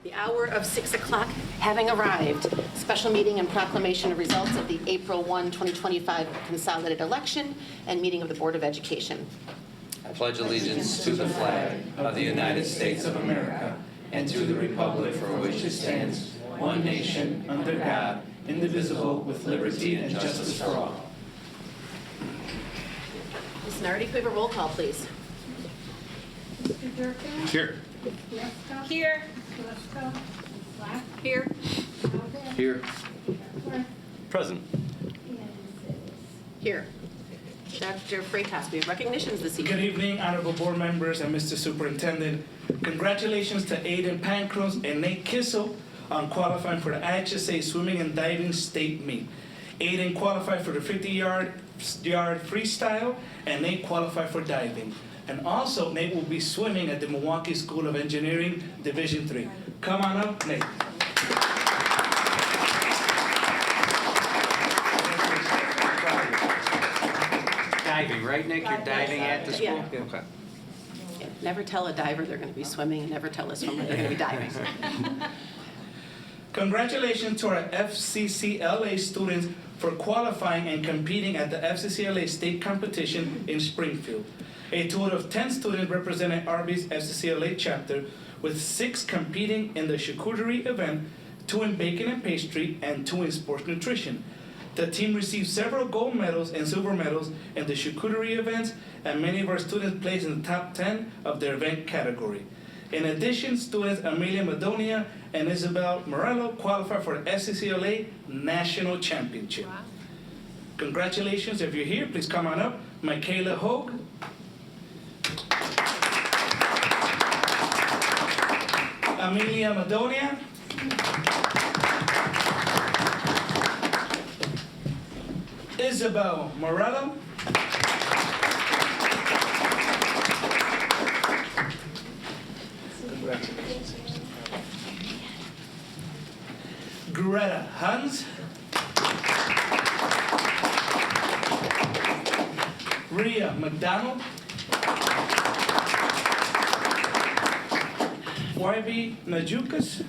The hour of 6 o'clock having arrived. Special meeting and proclamation of results of the April 1, 2025 consolidated election and meeting of the Board of Education. I pledge allegiance to the flag of the United States of America and to the republic for which it stands, one nation, under God, indivisible, with liberty and justice for all. Ms. Nardi, could we have a roll call, please? Mr. Durkin? Here. Lesko? Here. Lesko? Black? Here. Alves? Here. Duckworth? Present. And Sidis. Here. Dr. Freitas, we have recognitions this Good evening. evening, honorable board members and Mr. Superintendent. Congratulations to Aiden Pancros and Nate Kissel on qualifying for the IHSA Swimming and Diving State Meet. Aiden qualified for the 50-yard freestyle, and Nate qualified for diving. And also, Nate will be swimming at the Milwaukee School of Engineering, Division III. Come on up, Nate. Diving, right, Nick? You're diving at the school? Yeah. Okay. Yeah, never tell a diver they're going to be swimming, and never tell a swimmer they're going to be diving. Congratulations to our FCCLA students for qualifying and competing at the FCCLA state competition in Springfield. A total of 10 students represented RB's FCCLA chapter, with 6 competing in the charcuterie event, 2 in baking and pastry, and 2 in sports nutrition. The team received several gold medals and silver medals in the charcuterie events, and many of our students placed in the top 10 of their event category. In addition, students Amelia Madonia and Isabel Morello qualified for the FCCLA National Championship. Wow. Congratulations. If you're here, please come on up. Michaela Hogue. Amelia Madonia. Isabel Morello. Congratulations. Greta Hans. Rhea McDonald. YB Najukas.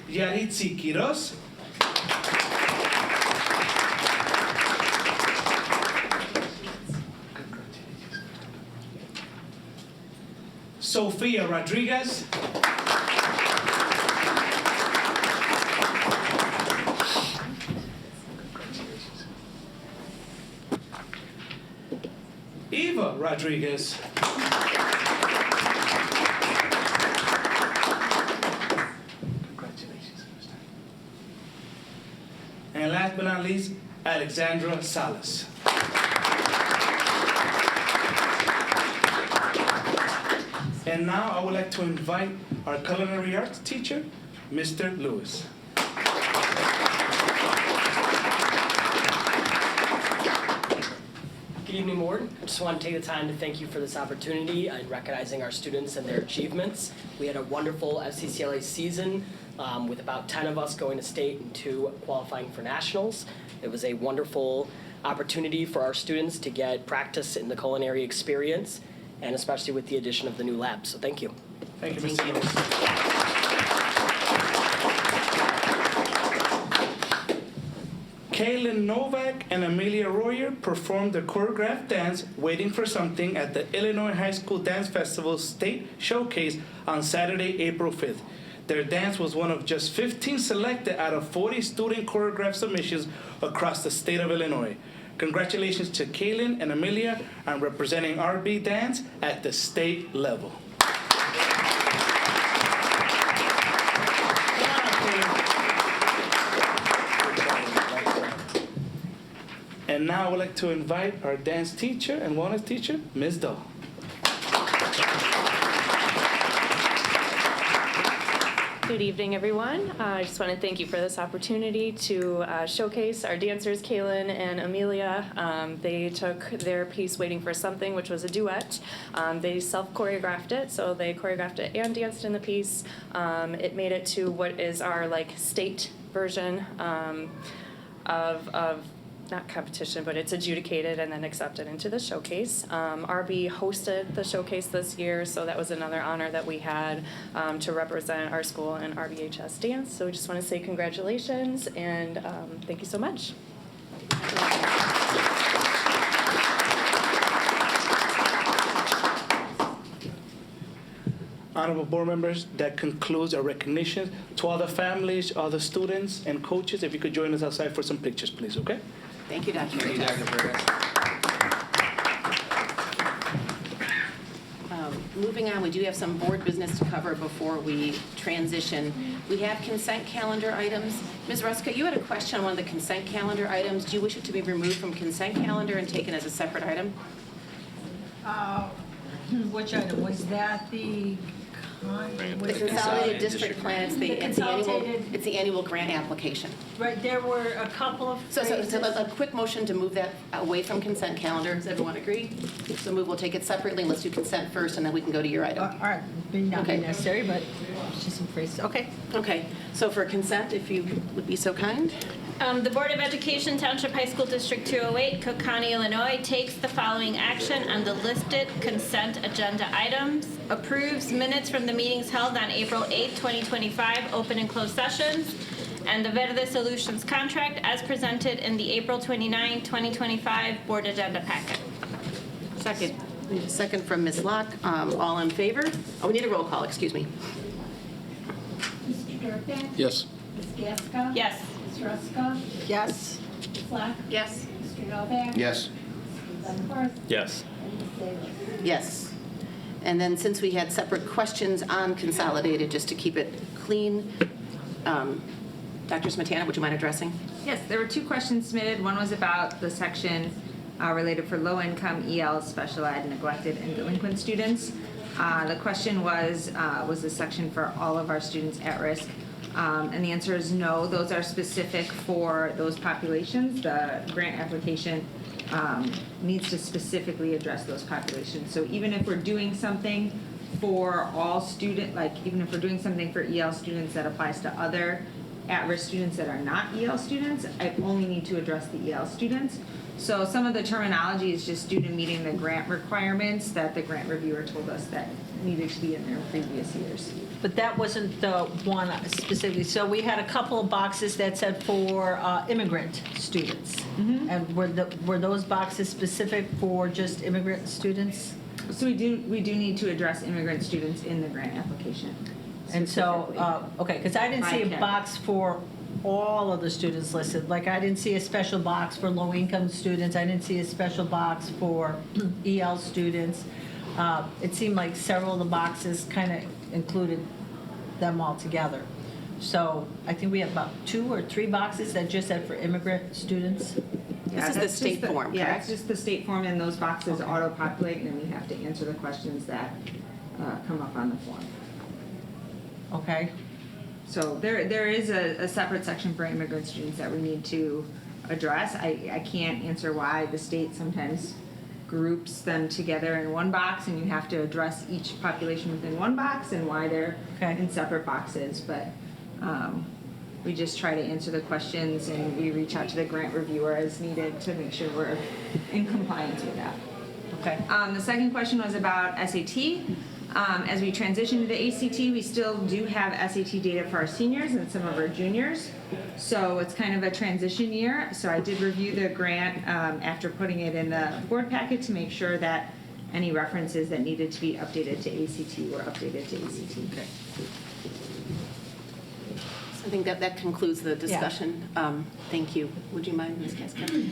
Yaritzi Quiroz. Sofia Rodriguez. Eva Rodriguez. Congratulations. And last but not least, Alexandra Salas. And now I would like to invite our culinary arts teacher, Mr. Lewis. Good evening, board. I just want to take the time to thank you for this opportunity and recognizing our students and their achievements. We had a wonderful FCCLA season with about 10 of us going to state and 2 qualifying for nationals. It was a wonderful opportunity for our students to get practice in the culinary experience, and especially with the addition of the new lab. So thank you. Thank you, Mr. Lewis. Kaylin Novak and Amelia Royer performed the choreographed dance Waiting for Something at the Illinois High School Dance Festival State Showcase on Saturday, April 5th. Their dance was one of just 15 selected out of 40 student choreographed submissions across the state of Illinois. Congratulations to Kaylin and Amelia on representing RB Dance at the state level. And now I would like to invite our dance teacher and wellness teacher, Ms. Dahl. Good evening, everyone. I just want to thank you for this opportunity to showcase our dancers, Kaylin and Amelia. They took their piece, Waiting for Something, which was a duet. They self-choreographed it, so they choreographed it and danced in the piece. It made it to what is our state version. not competition, but it's adjudicated and then accepted into the showcase. RB hosted the showcase this year, so that was another honor that we had to represent our school in RBHS dance. So we just want to say congratulations and thank you so much. Honorable board members, that concludes our recognition. To all the families, all the students and coaches, if you could join us outside for some pictures, please, okay? Thank you, Dr. Thank you, Freitas. Dr. Freitas. Moving on, we do have some board business to cover before we transition. We have consent calendar items. Ms. Ruska, you had a question on one of the consent calendar items. Do you wish it to be removed from consent calendar and taken as a separate item? Which item? Was that the? The consolidated district plan, it's the annual grant application. Right, there were a couple of So phrases. a quick motion to move that away from consent calendar. Does everyone agree? So we'll take it separately. Let's do consent first, and then we can go to your item. All right, may not be Okay. necessary, but it's just some phrases. Okay. Okay, so for consent, if you would be so kind. The Board of Education, Township High School District 208, Cook County, Illinois, takes the following action on the listed consent agenda items. Approves minutes from the meetings held on April 8, 2025, open and closed sessions, and the Verde Solutions contract as presented in the April 29, 2025 board agenda packet. Second. We have a second from Ms. Locke. All in favor? Oh, we need a roll call, excuse me. Mr. Durkin? Yes. Ms. Gasko? Yes. Ms. Ruska? Yes. Ms. Black? Yes. Mr. Novak? Yes. Mr. Benhorst? Yes. And Ms. Salis? Yes. And then since we had separate questions on consolidated, just to keep it clean, Dr. Smetana, would you mind addressing? Yes, there were two questions submitted. One was about the section related for low-income EL, special ed, neglected, and delinquent students. The question was the section for all of our students at risk? And the answer is no. Those are specific for those populations. The grant application needs to specifically address those populations. So even if we're doing something for all student, like even if we're doing something for EL students that applies to other at-risk students that are not EL students, I only need to address the EL students. So some of the terminology is just due to meeting the grant requirements that the grant reviewer told us that needed to be in their previous years. But that wasn't the one specifically. So we had a couple of boxes that said for immigrant students. Mm-hmm. And were those boxes specific for just immigrant students? So we do need to address immigrant students in the grant application. And so, specifically. okay, because I didn't see a Okay. box for all of the students listed. Like, I didn't see a special box for low-income students. I didn't see a special box for EL students. It seemed like several of the boxes kind of included them all together. So I think we have about 2 or 3 boxes that just said for immigrant students. This is the that's state just form, Yeah, correct? it's just the state form, and those boxes Okay. auto-populate, and then we have to answer the questions that come up on the form. Okay? So there is a separate section for immigrant students that we need to address. I can't answer why the state sometimes groups them together in one box, and you have to address each population within one box, and why they're Okay. in separate boxes. But we just try to answer the questions, and we reach out to the grant reviewer as needed to make sure we're in compliance with that. Okay. The second question was about SAT. As we transition to the ACT, we still do have SAT data for our seniors and some of our juniors. So it's kind of a transition year. So I did review the grant after putting it in the board packet to make sure that any references that needed to be updated to ACT were updated to ACT. So I think that concludes the discussion. Thank you. Would you mind, Ms. Gasko?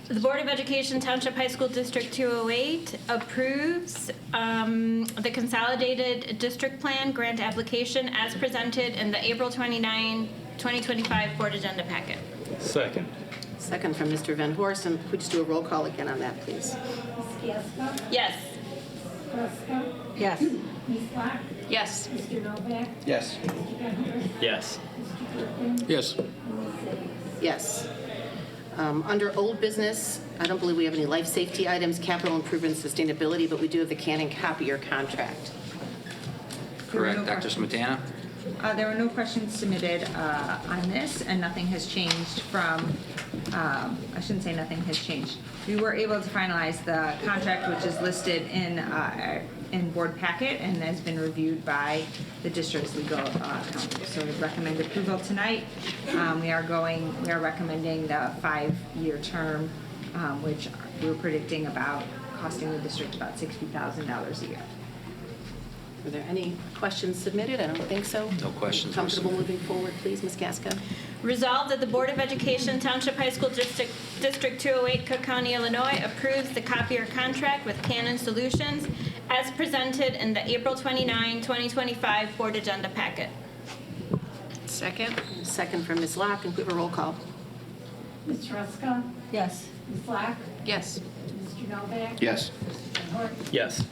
The Board of Education, Township High School District 208 approves the Consolidated District Plan Grant Application as presented in the April 29, 2025 Board Agenda Packet. Second. Second from Mr. Van Horst, and could we just do a roll call again on that, please? Ms. Gasko? Yes. Ms. Ruska? Yes. Ms. Black? Yes. Mr. Novak? Yes. Mr. Benhorst? Yes. Mr. Durkin? Yes. And Ms. Salis? Yes. Under old business, I don't believe we have any life safety items, capital improvement, sustainability, but we do have the Cannon copier contract. Correct, Dr. Smetana. There were no questions submitted on this, and nothing has changed from, I shouldn't say nothing has changed. We were able to finalize the contract, which is listed in board packet and has been reviewed by the district's legal counsel. So we recommend approval tonight. We are recommending the 5-year term, which we're predicting about costing the district about $60,000 a year. Were there any questions submitted? I don't think so. No questions. Comfortable moving forward, please, Ms. Gaska? Resolved that the Board of Education Township High School District 208, Cook County, Illinois approves the copier contract with Canon Solutions as presented in the April 29, 2025 board agenda packet. Second. Second from Ms. Locke, and we have a roll call. Ms. Ruska? Yes. Ms. Black? Yes. Mr. Novak? Yes. Mr. Hort? Yes.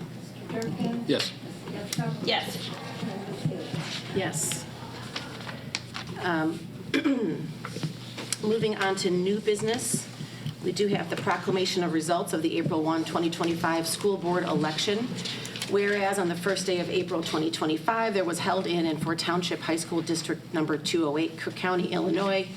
Mr. Durkin? Yes. Ms. Gasko? Yes. And Ms. Haley? Yes. Moving on to new business, we do have the proclamation of results of the April 1, 2025 school board election. Whereas on the first day of April 2025, there was held in and for Township High School District Number 208, Cook County, Illinois,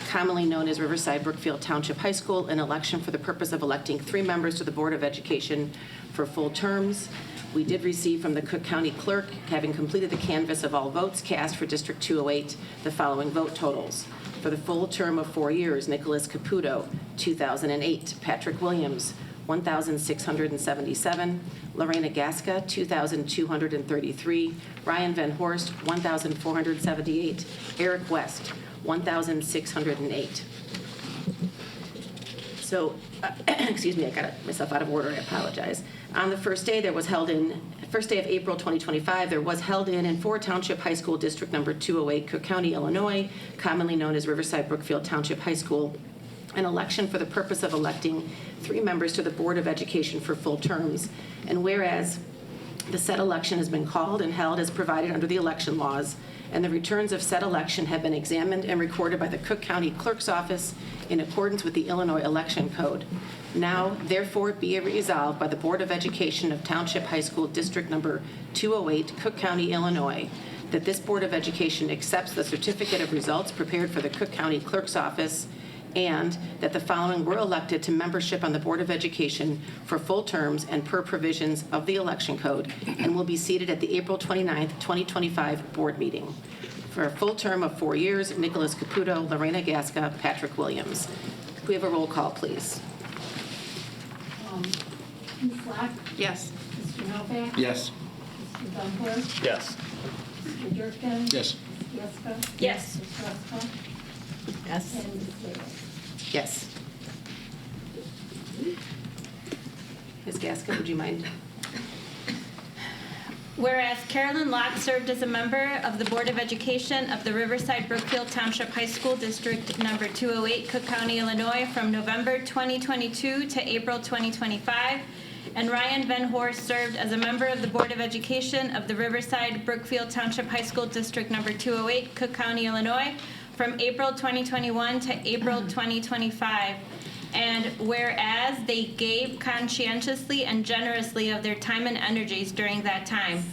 commonly known as Riverside Brookfield Township High School, an election for the purpose of electing 3 members to the Board of Education for full terms. We did receive from the Cook County Clerk, having completed the canvass of all votes cast for District 208, the following vote totals. For the full term of 4 years, Nicholas Caputo, 2,008. Patrick Williams, 1,677. Lorena Gaska, 2,233. Ryan Van Horst, 1,478. Eric West, 1,608. So, excuse me, I got myself out of order, I apologize. On the first day of April 2025, there was held in and for Township High School District Number 208, Cook County, Illinois, commonly known as Riverside Brookfield Township High School, an election for the purpose of electing 3 members to the Board of Education for full terms. And whereas the said election has been called and held as provided under the election laws, and the returns of said election have been examined and recorded by the Cook County Clerk's Office in accordance with the Illinois Election Code. Now, therefore, be it resolved by the Board of Education of Township High School District Number 208, Cook County, Illinois, that this Board of Education accepts the certificate of results prepared for the Cook County Clerk's Office, and that the following were elected to membership on the Board of Education for full terms and per provisions of the Election Code, and will be seated at the April 29th, 2025 board meeting. For a full term of 4 years, Nicholas Caputo, Lorena Gaska, Patrick Williams. Could we have a roll call, please? Ms. Black? Yes. Mr. Novak? Yes. Mr. Van Horst? Yes. Mr. Durkin? Yes. Ms. Gasko? Yes. Ms. Ruska? Yes. And Ms. Haley? Yes. Ms. Gaska, would you mind? Whereas Carolyn Locke served as a member of the Board of Education of the Riverside Brookfield Township High School District Number 208, Cook County, Illinois, from November 2022 to April 2025, and Ryan Van Horst served as a member of the Board of Education of the Riverside Brookfield Township High School District Number 208, Cook County, Illinois, from April 2021 to April 2025. And whereas they gave conscientiously and generously of their time and energies during that time.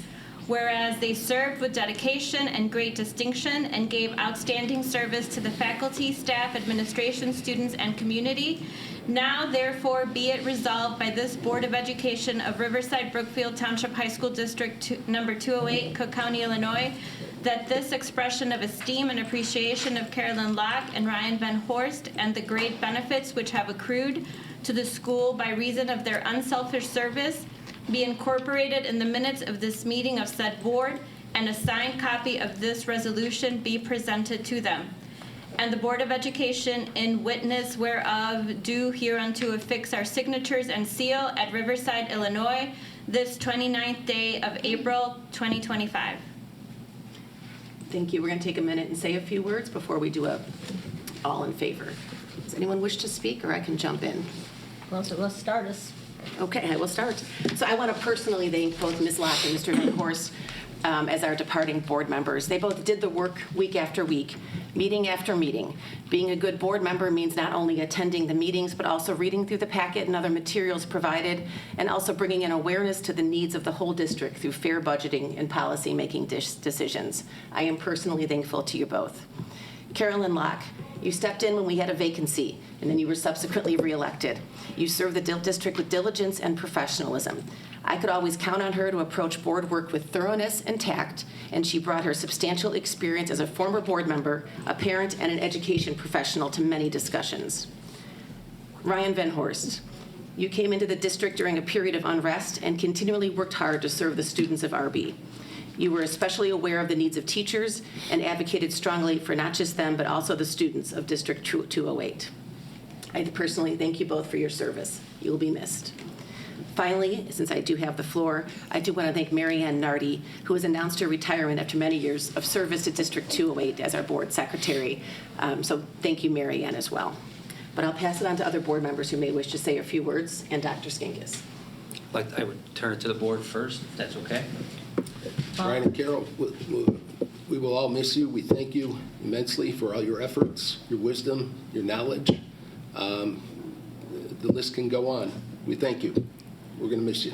Whereas they served with dedication and great distinction and gave outstanding service to the faculty, staff, administration, students, and community. Now, therefore, be it resolved by this Board of Education of Riverside Brookfield Township High School District Number 208, Cook County, Illinois, that this expression of esteem and appreciation of Carolyn Locke and Ryan Van Horst and the great benefits which have accrued to the school by reason of their unselfish service be incorporated in the minutes of this meeting of said board, and a signed copy of this resolution be presented to them. And the Board of Education, in witness whereof, do hereunto affix our signatures and seal at Riverside, Illinois, this 29th day of April, 2025. Thank you. We're going to take a minute and say a few words before we do a all in favor. Does anyone wish to speak, or I can jump in? Well, so let's start us. Okay, I will start. So I want to personally thank both Ms. Locke and Mr. Van Horst as our departing board members. They both did the work week after week, meeting after meeting. Being a good board member means not only attending the meetings, but also reading through the packet and other materials provided, and also bringing in awareness to the needs of the whole district through fair budgeting and policy-making decisions. I am personally thankful to you both. Carolyn Locke, you stepped in when we had a vacancy, and then you were subsequently reelected. You served the district with diligence and professionalism. I could always count on her to approach board work with thoroughness and tact, and she brought her substantial experience as a former board member, a parent, and an education professional to many discussions. Ryan Van Horst, you came into the district during a period of unrest and continually worked hard to serve the students of RB. You were especially aware of the needs of teachers and advocated strongly for not just them, but also the students of District 208. I personally thank you both for your service. You will be missed. Finally, since I do have the floor, I do want to thank Mary Ann Nardi, who has announced her retirement after many years of service to District 208 as our board secretary. So thank you, Mary Ann, as well. But I'll pass it on to other board members who may wish to say a few words, and Dr. Skinkis. I would turn it to the board first, if that's okay. Ryan and Carol, we will all miss you. We thank you immensely for all your efforts, your wisdom, your knowledge. The list can go on. We thank you. We're going to miss you.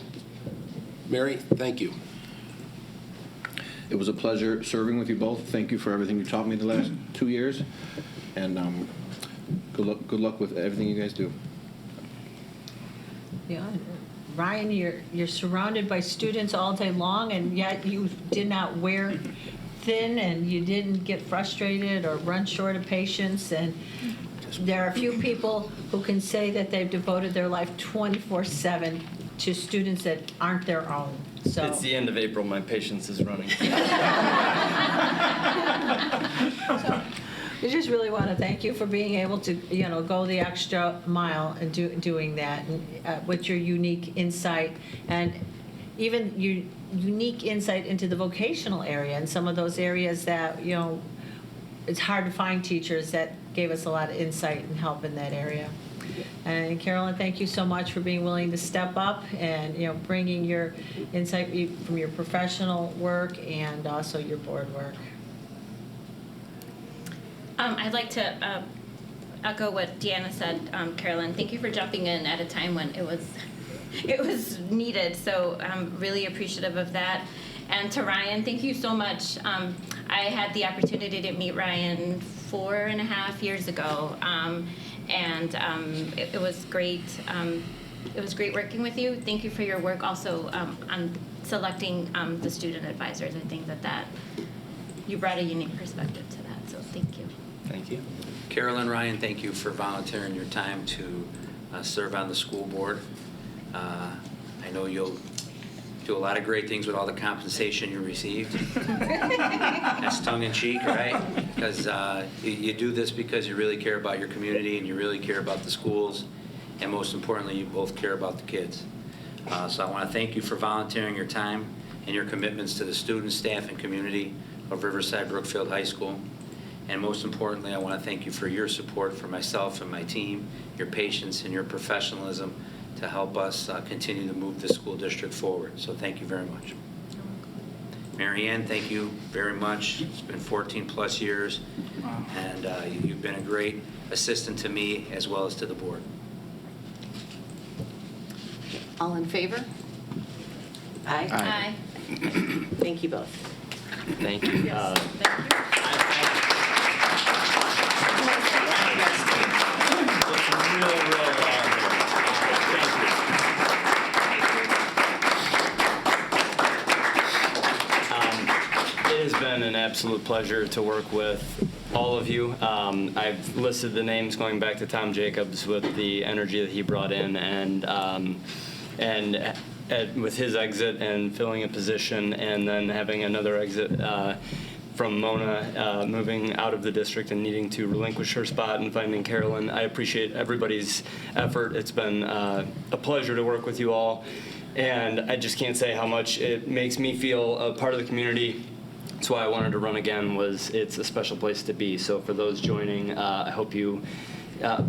Mary, thank you. It was a pleasure serving with you both. Thank you for everything you taught me the last 2 years. And good luck with everything you guys do. Yeah. Ryan, you're surrounded by students all day long, and yet you did not wear thin, and you didn't get frustrated or run short of patience. And there are a few people who can say that they've devoted their life 24/7 to students that aren't their own. So It's the end of April. My patience is running. I just really want to thank you for being able to, go the extra mile and doing that, and with your unique insight and even your unique insight into the vocational area and some of those areas that, it's hard to find teachers that gave us a lot of insight and help in that area. And Carolyn, thank you so much for being willing to step up and, bringing your insight from your professional work and also your board work. I'd like to echo what Deanna said. Carolyn, thank you for jumping in at a time when it was needed. So I'm really appreciative of that. And to Ryan, thank you so much. I had the opportunity to meet Ryan 4.5 years ago, and it was great. It was great working with you. Thank you for your work also on selecting the student advisors. I think that you brought a unique perspective to that. So thank you. Thank you. Carolyn, Ryan, thank you for volunteering your time to serve on the school board. I know you'll do a lot of great things with all the compensation you received. That's tongue in cheek, right? Because you do this because you really care about your community and you really care about the schools, and most importantly, you both care about the kids. So I want to thank you for volunteering your time and your commitments to the students, staff, and community of Riverside Brookfield High School. And most importantly, I want to thank you for your support for myself and my team, your patience and your professionalism to help us continue to move this school district forward. So thank you very much. Mary Ann, thank you very much. It's been 14 plus years, and you've been a great assistant to me as well as to the board. All in favor? Aye. Aye. Thank you both. Thank you. It has been an absolute pleasure to work with all of you. I've listed the names going back to Tom Jacobs with the energy that he brought in, and with his exit and filling a position, and then having another exit from Mona moving out of the district and needing to relinquish her spot and finding Carolyn. I appreciate everybody's effort. It's been a pleasure to work with you all, and I just can't say how much it makes me feel a part of the community. That's why I wanted to run again. It's a special place to be. So for those joining, I hope you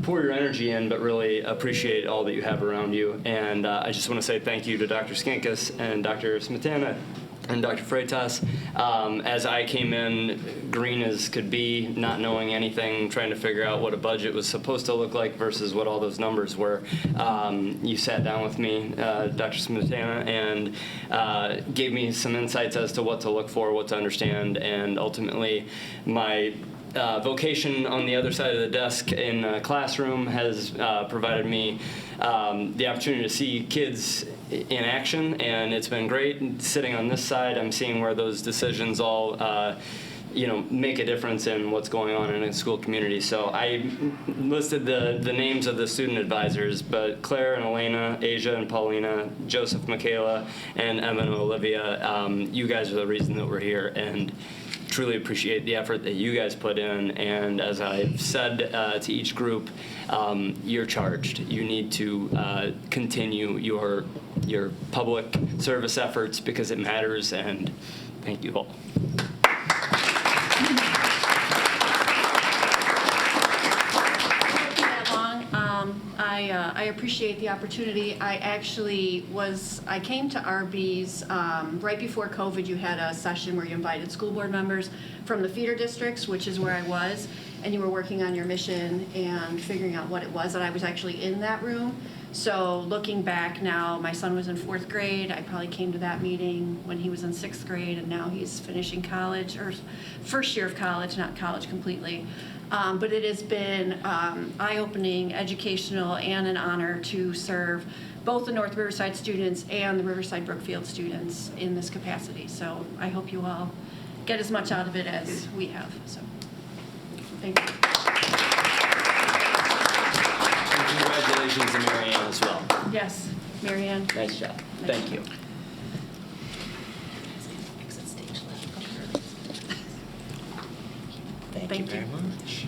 pour your energy in, but really appreciate all that you have around you. And I just want to say thank you to Dr. Skinkis and Dr. Smetana and Dr. Freitas. As I came in, green as could be, not knowing anything, trying to figure out what a budget was supposed to look like versus what all those numbers were. You sat down with me, Dr. Smetana, and gave me some insights as to what to look for, what to understand, and ultimately my vocation on the other side of the desk in a classroom has provided me the opportunity to see kids in action, and it's been great. Sitting on this side, I'm seeing where those decisions all make a difference in what's going on in a school community. So I listed the names of the student advisors, but Claire and Elena, Asia and Paulina, Joseph, Michaela, and Evan and Olivia, you guys are the reason that we're here, and truly appreciate the effort that you guys put in. And as I've said to each group, you're charged. You need to continue your public service efforts because it matters, and thank you all. I appreciate the opportunity. I came to RB's right before COVID. You had a session where you invited school board members from the feeder districts, which is where I was, and you were working on your mission and figuring out what it was, and I was actually in that room. So looking back now, my son was in 4th grade. I probably came to that meeting when he was in 6th grade, and now he's finishing college, or first year of college, not college completely. But it has been eye-opening, educational, and an honor to serve both the North Riverside students and the Riverside Brookfield students in this capacity. So I hope you all get as much out of it as we have. So thank you. And congratulations to Marianne as well. Yes, Marianne. Nice job. Thank you. Thank you very much.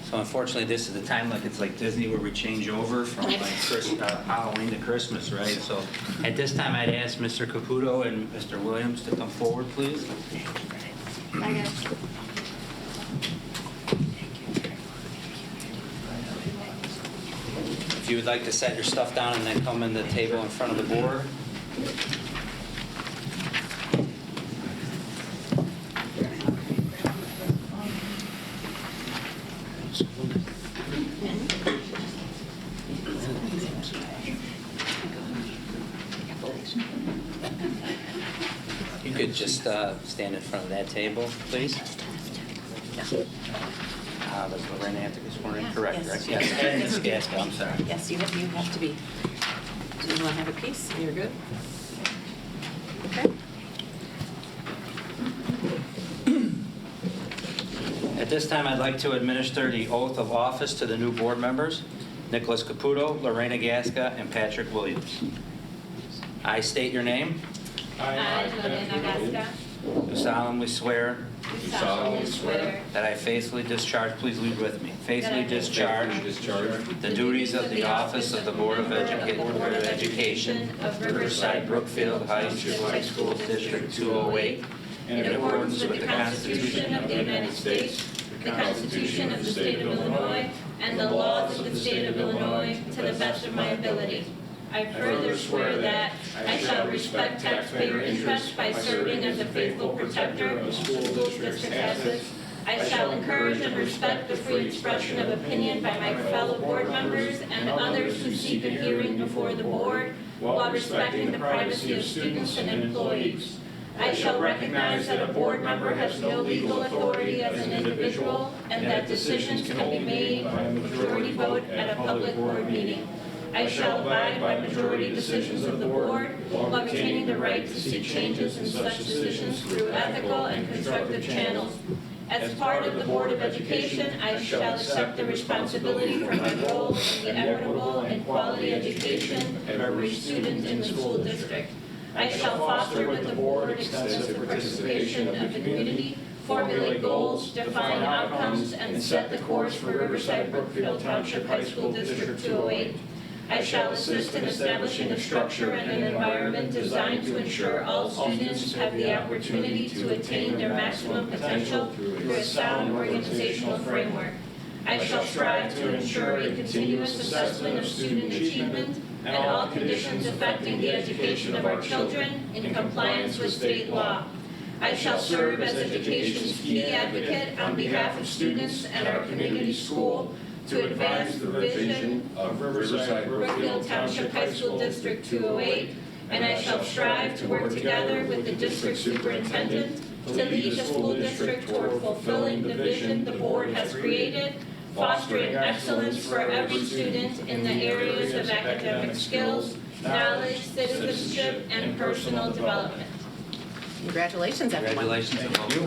So unfortunately, this is the time, it's like Disney, where we change over from Halloween to Christmas, right? So at this time, I'd ask Mr. Caputo and Mr. Williams to come forward, please. Bye, guys. If you would like to set your stuff down and then come in the table in front of the board. You could just stand in front of that table, please. Does Lorena have to be sworn in? Correct, Yes. right? Yes, and Ms. Gaskell, I'm sorry. Yes, you have to be. Do you want to have a piece? You're good? Okay. At this time, I'd like to administer the oath of office to the new board members, Nicholas Caputo, Lorena Gaska, and Patrick Williams. I state your name. I, Lorena Gaska, Do solemnly swear do solemnly swear that I faithfully discharge, please lead with me, faithfully discharge the duties of the office of the Board of Education of Riverside Brookfield High School District 208 in accordance with the Constitution of the United States, the Constitution of the State of Illinois, and the laws of the State of Illinois to the best of my ability. I further swear that I shall respect taxpayer interests by serving as a faithful protector of school district assets. I shall encourage and respect the free expression of opinion by my fellow board members and others who seek a hearing before the board while respecting the privacy of students and employees. I shall recognize that a board member has no legal authority as an individual and that decisions can be made by a majority vote at a public board meeting. I shall abide by majority decisions of the board while retaining the right to seek changes in such decisions through ethical and constructive channels. As part of the Board of Education, I shall accept the responsibility for my role in the equitable and quality education of every student in the school district. I shall foster with the board extensive participation of the community, formulate goals, define outcomes, and set the course for Riverside Brookfield Township High School District 208. I shall assist in establishing a structure and an environment designed to ensure all students have the opportunity to attain their maximum potential through a sound organizational framework. I shall strive to ensure a continuous assessment of student achievement and all conditions affecting the education of our children in compliance with state law. I shall serve as education's key advocate on behalf of students and our community school to advance the vision of Riverside Brookfield Township High School District 208, and I shall strive to work together with the district superintendent to lead the school district toward fulfilling the vision the board has created, fostering excellence for every student in the areas of academic skills, knowledge, citizenship, and personal development. Congratulations, everyone. Congratulations. Thank you.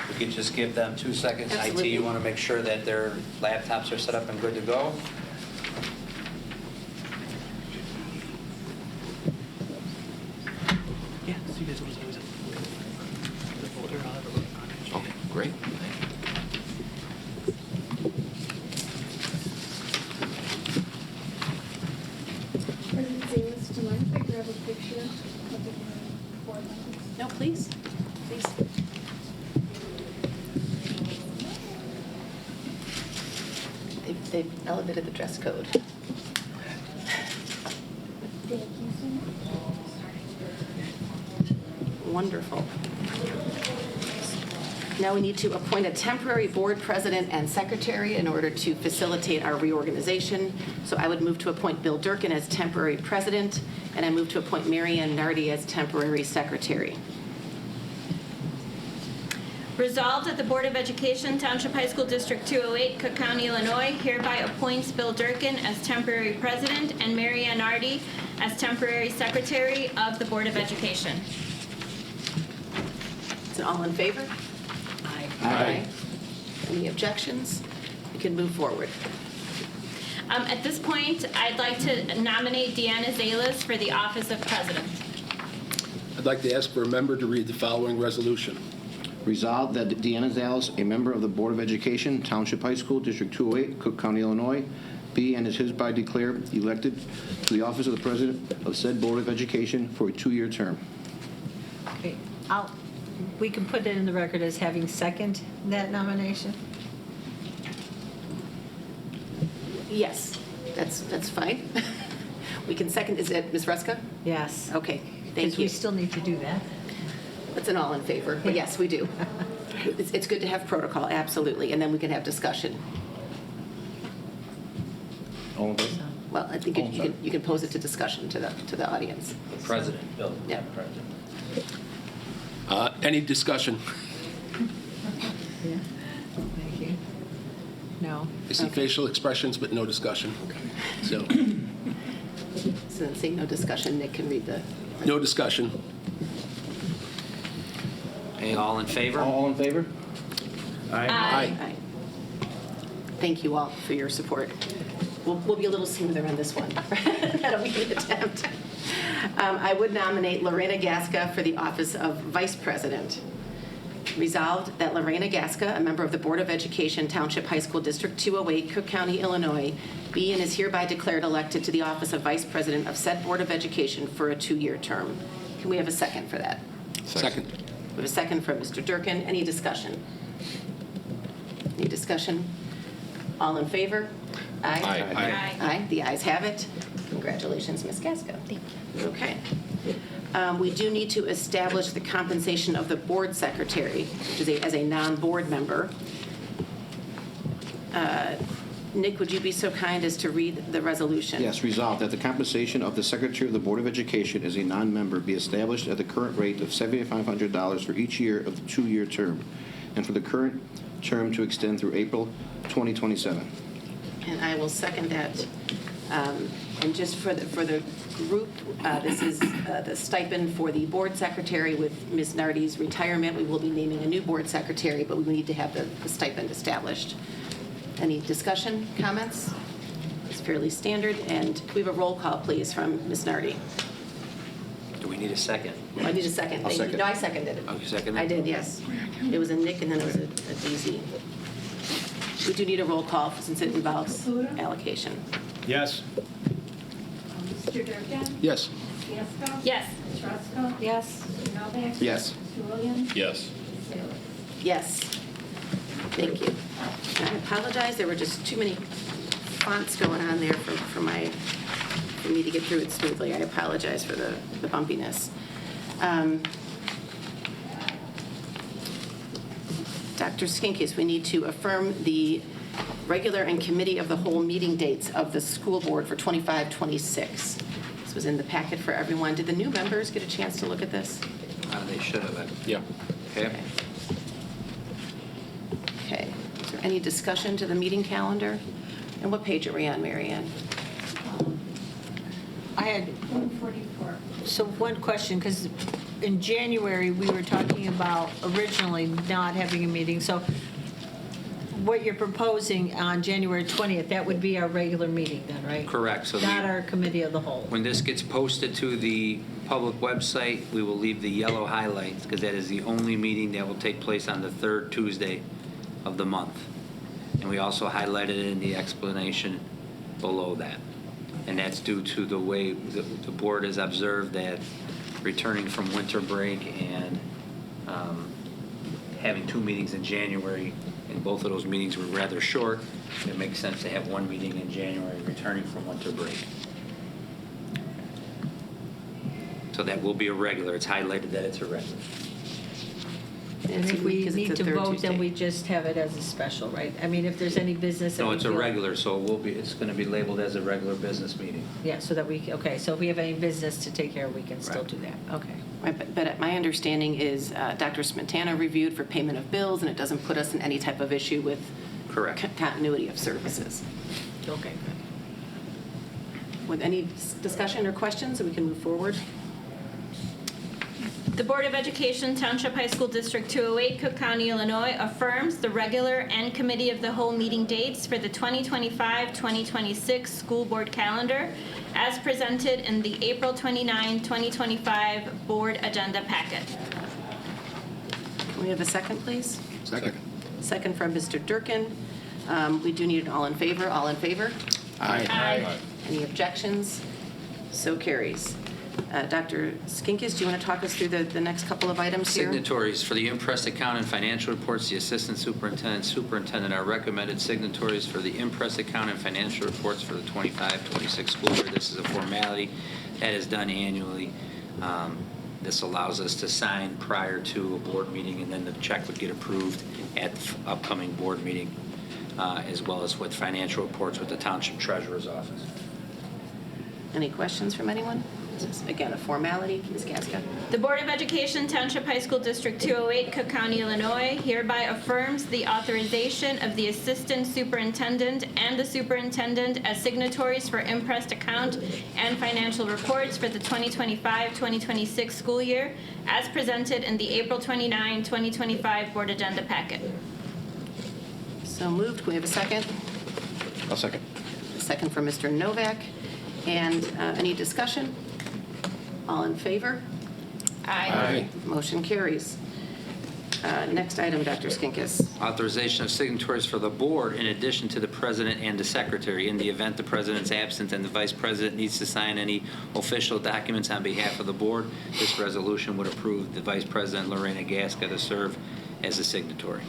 We could just give them 2 seconds. Absolutely. IT, you want to make sure that their laptops are set up and good to go? Yeah, so you guys always Okay, great. President Zalis, do you mind if I grab a picture of the board members? No, please, please. They've elevated the dress code. Thank you so much. Wonderful. Now we need to appoint a temporary board president and secretary in order to facilitate our reorganization. So I would move to appoint Bill Durkin as temporary president, and I move to appoint Mary Ann Nardi as temporary secretary. Resolved that the Board of Education, Township High School District 208, Cook County, Illinois, hereby appoints Bill Durkin as temporary president and Mary Ann Nardi as temporary secretary of the Board of Education. Is it all in favor? Aye. Any objections? We can move forward. At this point, I'd like to nominate Deanna Zalis for the office of president. I'd like to ask for a member to read the following resolution. Resolved that Deanna Zalis, a member of the Board of Education, Township High School, District 208, Cook County, Illinois, be and is hereby declared elected to the office of the president of said Board of Education for a 2-year term. Okay, we can put it in the record as having second that nomination. Yes, that's fine. We can second, is it Ms. Ruska? Yes. Okay, thank Because we you. still need to do that. That's an all in favor, but yes, we do. It's good to have protocol, absolutely, and then we can have discussion. All in favor? Well, I think you can pose it to discussion to the audience. President, Bill. Yeah. President. Any discussion? Yeah. Thank you. No. I see Okay. facial expressions, but no discussion. So, So then saying no discussion, Nick can read the. no discussion. Okay, all in favor? All in favor? Aye. Thank you all for your support. We'll be a little smoother on this one. That'll be an attempt. I would nominate Lorena Gasca for the office of vice president. Resolved that Lorena Gasca, a member of the Board of Education, Township High School District 208, Cook County, Illinois, be and is hereby declared elected to the office of vice president of said Board of Education for a 2-year term. Can we have a second for that? Second. We have a second from Mr. Durkin. Any discussion? Any discussion? All in favor? Aye. Aye. Aye. The ayes have it. Congratulations, Ms. Gasco. Thank you. Okay. We do need to establish the compensation of the board secretary, which is as a non-board member. Nick, would you be so kind as to read the resolution? Yes, resolved that the compensation of the Secretary of the Board of Education as a non-member be established at the current rate of $7,500 for each year of the 2-year term, and for the current term to extend through April 2027. And I will second that. And just for the group, this is the stipend for the board secretary. With Ms. Nardi's retirement, we will be naming a new board secretary, but we need to have the stipend established. Any discussion, comments? It's fairly standard. And we have a roll call, please, from Ms. Nardi. Do we need a second? I need a second. I'll Thank you. second. No, I seconded it. Oh, you seconded it? I did, yes. It was a Nick and then it was a DZ. We do need a roll call since it involves allocation. Yes. Mr. Durkin? Yes. Gasko? Yes. Ms. Ruska? Yes. Mr. Novak? Yes. Mr. Williams? Yes. Ms. Salis? Yes. Thank you. I apologize, there were just too many fonts going on there for me to get through it smoothly. I apologize for the bumpiness. Dr. Skinkis, we need to affirm the regular and committee of the whole meeting dates of the school board for 25-26. This was in the packet for everyone. Did the new members get a chance to look at this? They should have. Yeah. Okay. Okay. Is there any discussion to the meeting calendar? And what page are we on, Mary Ann? I had 144. So one question, because in January, we were talking about originally not having a meeting. So what you're proposing on January 20th, that would be our regular meeting then, right? Correct. So Not our committee of the whole. when this gets posted to the public website, we will leave the yellow highlights because that is the only meeting that will take place on the third Tuesday of the month. And we also highlighted it in the explanation below that. And that's due to the way the board has observed that returning from winter break and having two meetings in January, and both of those meetings were rather short, it makes sense to have one meeting in January returning from winter break. So that will be a regular. It's highlighted that it's a regular. And if we Because it's need the to third vote, then Tuesday. we just have it as a special, right? I mean, if there's any business that No, we it's a feel- regular, so it will be, it's going to be labeled as a regular business meeting. Yeah, so that we, okay, so if we have any business to take care of, we can still Right. do that. Okay. Right, but my understanding is Dr. Smetana reviewed for payment of bills, and it doesn't put us in any type of issue with Correct. continuity of services. Okay. With any discussion or questions, so we can move forward? The Board of Education, Township High School District 208, Cook County, Illinois affirms the regular and committee of the whole meeting dates for the 2025-2026 school board calendar as presented in the April 29, 2025 board agenda packet. Can we have a second, please? Second. Second from Mr. Durkin. We do need an all in favor. All in favor? Aye. Any objections? So carries. Dr. Skinkis, do you want to talk us through the next couple of items here? Signatories for the impressed account and financial reports, the assistant superintendent are recommended signatories for the impressed account and financial reports for the 25-26 school year. This is a formality that is done annually. This allows us to sign prior to a board meeting, and then the check would get approved at the upcoming board meeting, as well as with financial reports with the Township Treasurer's Office. Any questions from anyone? This is, again, a formality. Ms. Gaska. The Board of Education, Township High School District 208, Cook County, Illinois hereby affirms the authorization of the Assistant Superintendent and the Superintendent as signatories for impressed account and financial reports for the 2025-2026 school year as presented in the April 29, 2025 board agenda packet. So moved. Can we have a second? I'll second. A second from Mr. Novak. And any discussion? All in favor? Aye. Motion carries. Next item, Dr. Skinkis. Authorization of signatories for the board in addition to the president and the secretary. In the event the president's absent and the vice president needs to sign any official documents on behalf of the board, this resolution would approve the vice president, Lorena Gaska, to serve as a signatory.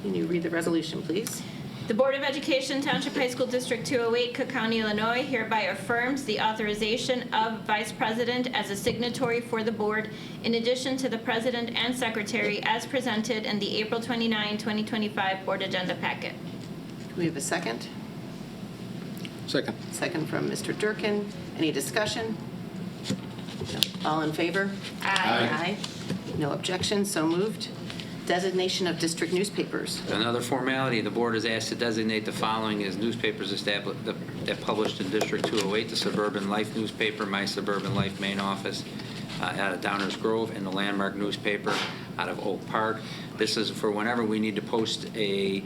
Can you read the resolution, please? The Board of Education, Township High School District 208, Cook County, Illinois hereby affirms the authorization of Vice President as a signatory for the board in addition to the President and Secretary as presented in the April 29, 2025 board agenda packet. Can we have a second? Second. Second from Mr. Durkin. Any discussion? No. All in favor? Aye. No objection, so moved. Designation of district newspapers. Another formality, the board is asked to designate the following as newspapers established that published in District 208, the Suburban Life newspaper, My Suburban Life main office out of Downers Grove, and the Landmark newspaper out of Oak Park. This is for whenever we need to post a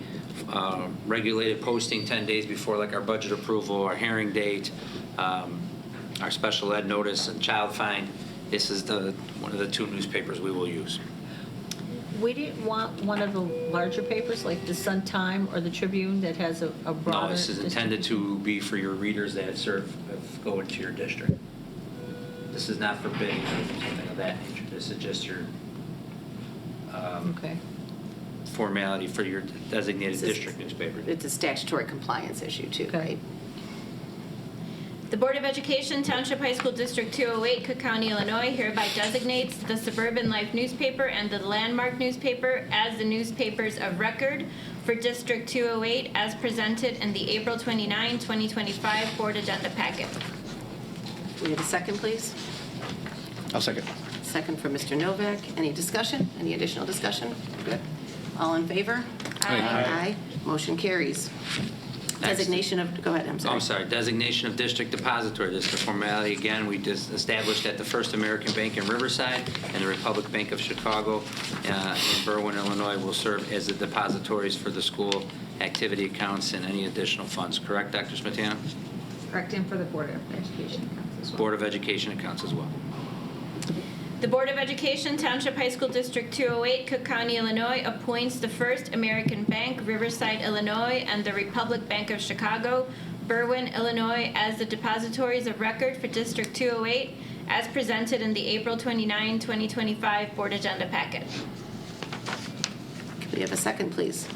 regulated posting 10 days before, like our budget approval, our hearing date, our special ed notice, and child find. This is one of the two newspapers we will use. We didn't want one of the larger papers, like the Sun Time or the Tribune, that has a broader... No, this is intended to be for your readers that go into your district. This is not for bidding or something of that nature. This is just your Okay. formality for your designated This is- district newspaper. It's a statutory compliance issue too, Okay. right? The Board of Education, Township High School District 208, Cook County, Illinois hereby designates the Suburban Life newspaper and the Landmark newspaper as the newspapers of record for District 208 as presented in the April 29, 2025 Board Agenda Packet. We have a second, please. I'll second. Second from Mr. Novak. Any discussion? Any additional discussion? Good. All in favor? Aye. Aye. Motion carries. Next. Designation of, go ahead, I'm Oh, sorry. I'm sorry, designation of district depository. This is the formality, again, we just established at the First American Bank in Riverside and the Republic Bank of Chicago in Berwyn, Illinois, will serve as the depositories for the school activity accounts and any additional funds. Correct, Dr. Smetana? Correct, and for the Board of Education accounts as well. Board of Education accounts as well. The Board of Education, Township High School District 208, Cook County, Illinois appoints the First American Bank, Riverside, Illinois, and the Republic Bank of Chicago, Berwyn, Illinois, as the depositories of record for District 208, as presented in the April 29, 2025 Board Agenda Packet. Could we have a second, please?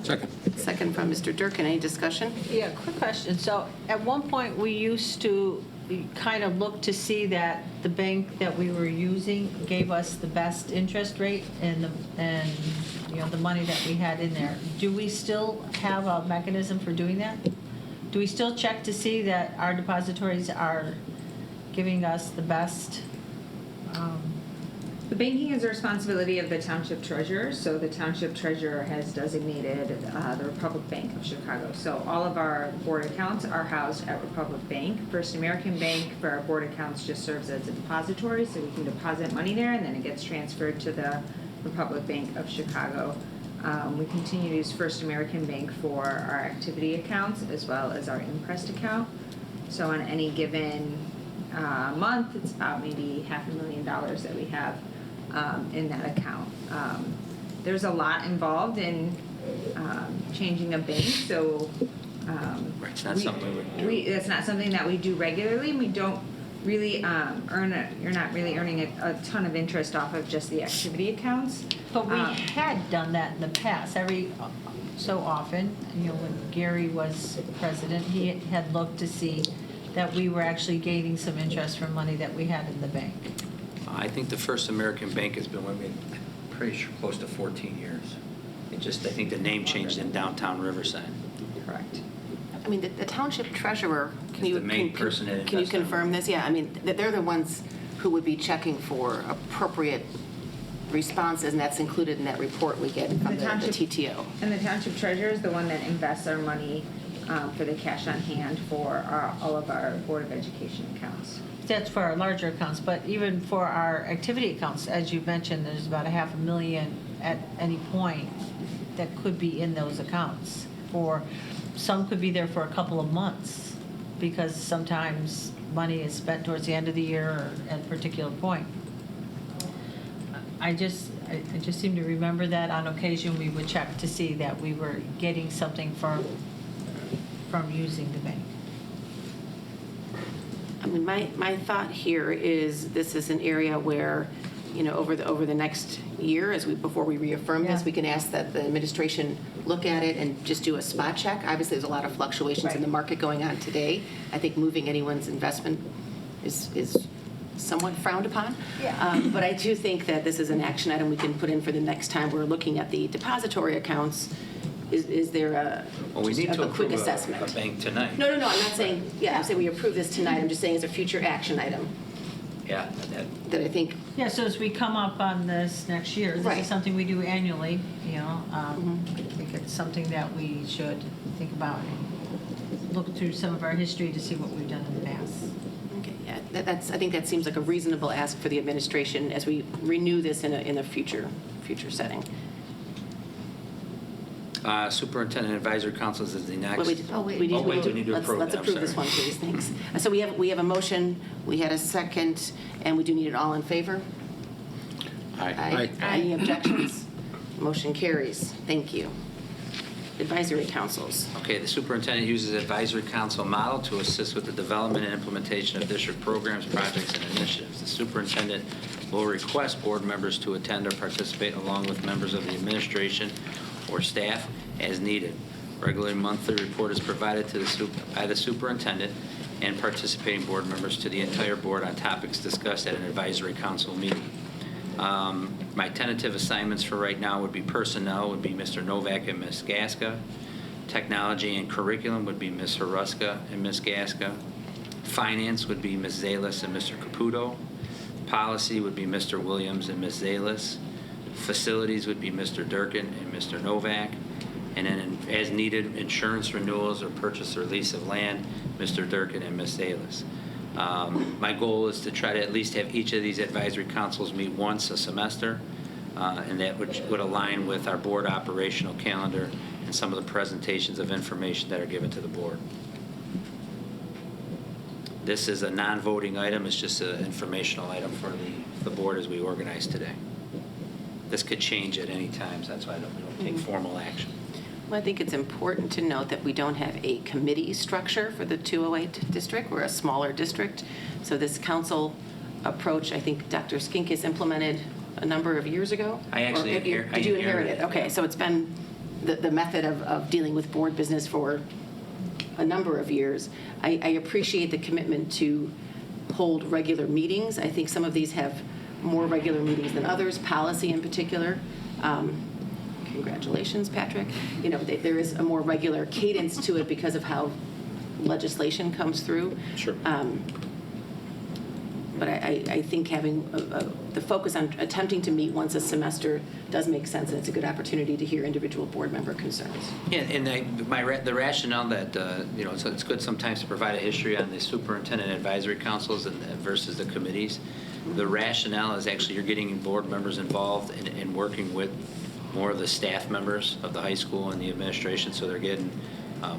Second. Second from Mr. Durkin. Any discussion? Yeah, quick question. So at one point, we used to kind of look to see that the bank that we were using gave us the best interest rate and the money that we had in there. Do we still have a mechanism for doing that? Do we still check to see that our depositories are giving us the best? The banking is the responsibility of the township treasurer, so the township treasurer has designated the Republic Bank of Chicago. So all of our board accounts are housed at Republic Bank. First American Bank for our board accounts just serves as a depository, so we can deposit money there and then it gets transferred to the Republic Bank of Chicago. We continue to use First American Bank for our activity accounts as well as our imprest account. So on any given month, it's about maybe $500,000 that we have in that account. There's a lot involved in changing a bank, so Right, it's not something we would do. it's not something that we do regularly. We don't really you're not really earning a ton of interest off of just the activity accounts. But we had done that in the past. Every so often, when Gary was president, he had looked to see that we were actually gaining some interest from money that we had in the bank. I think the First American Bank has been with me, I'm pretty sure, close to 14 years. It just, I think the name changed in downtown Riverside. Correct. I mean, the township treasurer, can Is you? the main person that Can you invests in confirm this? Yeah, I mean, they're the ones who would be checking for appropriate responses, and that's included in that report we get from the TTO. And the township treasurer is the one that invests our money for the cash on hand for all of our Board of Education accounts. That's for our larger accounts, but even for our activity accounts, as you mentioned, there's about $500,000 at any point that could be in those accounts. Some could be there for a couple of months, because sometimes money is spent towards the end of the year or at a particular point. I just seem to remember that on occasion we would check to see that we were getting something from using the bank. I mean, my thought here is this is an area where, over the next year, before we reaffirm this, Yeah. we can ask that the administration look at it and just do a spot check. Obviously, there's a lot of fluctuations in the market going on today. I think moving anyone's investment is somewhat frowned upon. Yeah. But I do think that this is an action item we can put in for the next time we're looking at the depository accounts. Is there Well, we just need to a quick approve assessment? a bank tonight. No, I'm not saying, I'm saying we approve this tonight. I'm just saying it's a future action item Yeah, that I think. Yeah, so as we come up on this next year, this Right. is something we do annually, I think it's something that we should think about and look through some of our history to see what we've done in the past. Okay, yeah, I think that seems like a reasonable ask for the administration as we renew this in a future setting. Superintendent Advisory Councils is the next. We need to approve let's that, I'm approve this sorry. one, please, thanks. So we have a motion, we had a second, and we do need it all in favor? Aye. Any objections? Motion carries. Thank you. advisory councils. Okay, the superintendent uses advisory council model to assist with the development and implementation of district programs, projects, and initiatives. The superintendent will request board members to attend or participate along with members of the administration or staff as needed. Regular monthly report is provided to by the superintendent and participating board members to the entire board on topics discussed at an advisory council meeting. My tentative assignments for right now would be personnel would be Mr. Novak and Ms. Gaska. Technology and curriculum would be Ms. Haruska and Ms. Gaska. Finance would be Ms. Zalis and Mr. Caputo. Policy would be Mr. Williams and Ms. Zalis. Facilities would be Mr. Durkin and Mr. Novak. And then as needed, insurance renewals or purchase or lease of land, Mr. Durkin and Ms. Zalis. My goal is to try to at least have each of these advisory councils meet once a semester, and that would align with our board operational calendar and some of the presentations of information that are given to the board. This is a non-voting item. It's just an informational item for the board as we organize today. This could change at any time, so that's why we don't take formal action. Well, I think it's important to note that we don't have a committee structure for the 208 district. We're a smaller district. So this council approach, I think Dr. Skinkis implemented a number of years ago. I actually Did you inherit it? Okay, so it's been the method of dealing with board business for a number of years. I appreciate the commitment to hold regular meetings. I think some of these have more regular meetings than others, policy in particular. Congratulations, Patrick. You know, there is a more regular cadence to it because of how legislation comes through. Sure. But I think having the focus on attempting to meet once a semester does make sense, and it's a good opportunity to hear individual board member concerns. Yeah, and the rationale that, so it's good sometimes to provide a history on the superintendent advisory councils versus the committees. The rationale is actually you're getting board members involved in working with more of the staff members of the high school and the administration, so they're getting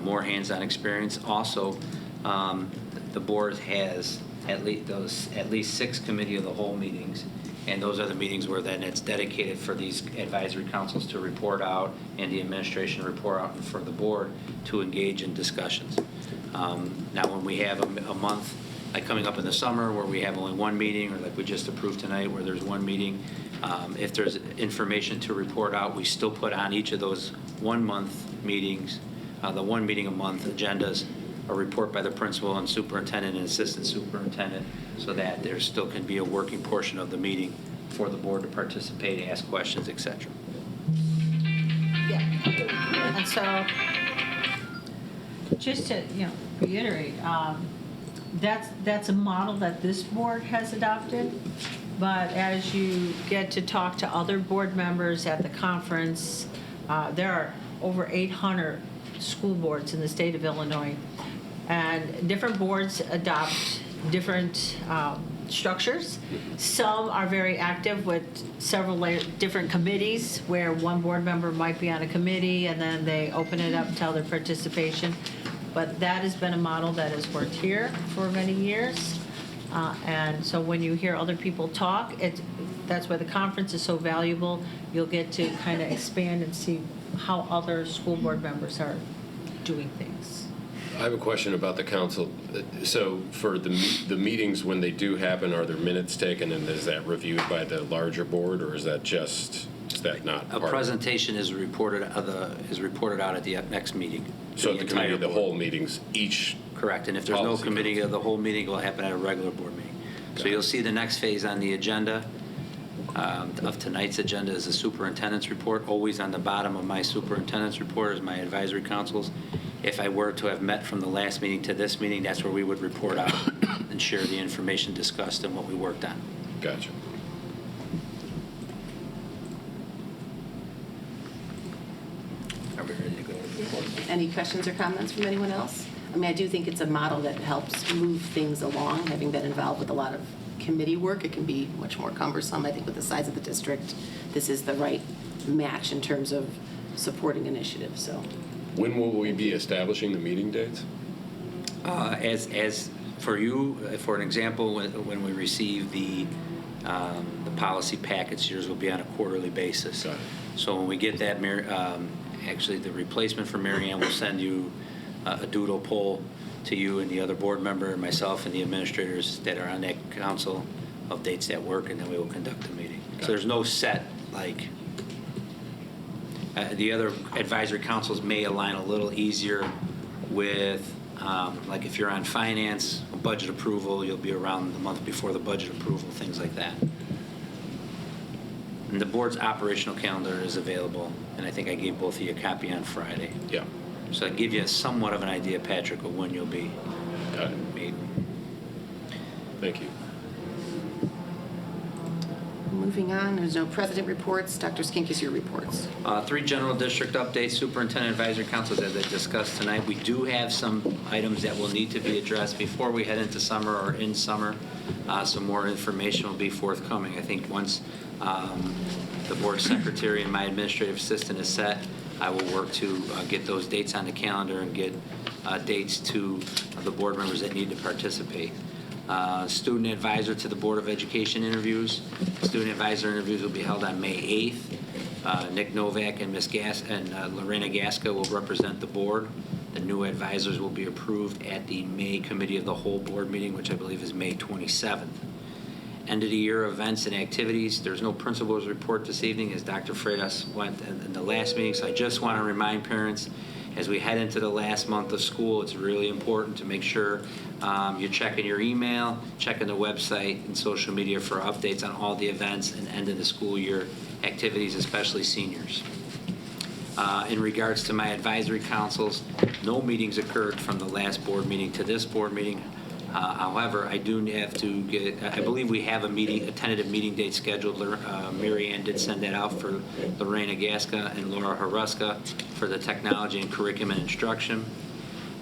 more hands-on experience. Also, the board has at least 6 committee of the whole meetings, and those are the meetings where then it's dedicated for these advisory councils to report out and the administration to report out for the board to engage in discussions. Now, when we have a month, like coming up in the summer where we have only one meeting, or like we just approved tonight where there's one meeting, if there's information to report out, we still put on each of those 1 month meetings, the 1 meeting a month agendas, a report by the principal and superintendent and assistant superintendent, so that there still can be a working portion of the meeting for the board to participate, ask questions, etc. Yeah. And so, just to reiterate, that's a model that this board has adopted. But as you get to talk to other board members at the conference, there are over 800 school boards in the state of Illinois. And different boards adopt different structures. Some are very active with several different committees where one board member might be on a committee and then they open it up and tell their participation. But that has been a model that has worked here for many years. And so when you hear other people talk, that's why the conference is so valuable. You'll get to kind of expand and see how other school board members are doing things. I have a question about the council. So for the meetings, when they do happen, are there minutes taken, and is that reviewed by the larger board, or is that not A presentation is reported out at the next meeting. So the committee of the whole meetings, each. Correct, and if there's no committee of the whole meeting, it will happen at a regular board meeting. So you'll see the next phase on the agenda of tonight's agenda is the superintendent's report. Always on the bottom of my superintendent's report is my advisory councils. If I were to have met from the last meeting to this meeting, that's where we would report out and share the information discussed and what we worked on. Gotcha. Are we ready to go to the report? Any questions or comments from anyone else? I mean, I do think it's a model that helps move things along. Having been involved with a lot of committee work, it can be much more cumbersome. I think with the size of the district, this is the right match in terms of supporting initiatives. So, when will we be establishing the meeting dates? As for you, for an example, when we receive the policy packets, yours will be on a quarterly basis. Got it. So when we get that, actually, the replacement for Mary Ann will send you a doodle poll to you and the other board member, and myself and the administrators that are on that council of dates that work, and then we will conduct the meeting. So there's no set, like, the other advisory councils may align a little easier with, like if you're on finance, budget approval, you'll be around the month before the budget approval, things like that. And the board's operational calendar is available, and I think I gave both of you a copy on Friday. Yeah. So I give you somewhat of an idea, Patrick, of when you'll be meeting. Thank you. Moving on, there's no president reports. Dr. Skinkis, your reports. 3 general district updates, superintendent advisory councils as I discussed tonight. We do have some items that will need to be addressed before we head into summer or in summer. Some more information will be forthcoming. I think once the board secretary and my administrative assistant is set, I will work to get those dates on the calendar and get dates to the board members that need to participate. Student advisor to the Board of Education interviews. Student advisor interviews will be held on May 8th. Nick Novak and Lorena Gasca will represent the board. The new advisors will be approved at the May Committee of the Whole Board meeting, which I believe is May 27th. End of the year events and activities. There's no principal's report this evening as Dr. Freitas went in the last meeting, so I just want to remind parents as we head into the last month of school, it's really important to make sure you're checking your email, checking the website and social media for updates on all the events and end of the school year activities, especially seniors. In regards to my advisory councils, no meetings occurred from the last board meeting to this board meeting. However, I do have to get, I believe we have a tentative meeting date scheduled. Mary Ann did send that out for Lorena Gasca and Laura Haruska for the technology and curriculum and instruction.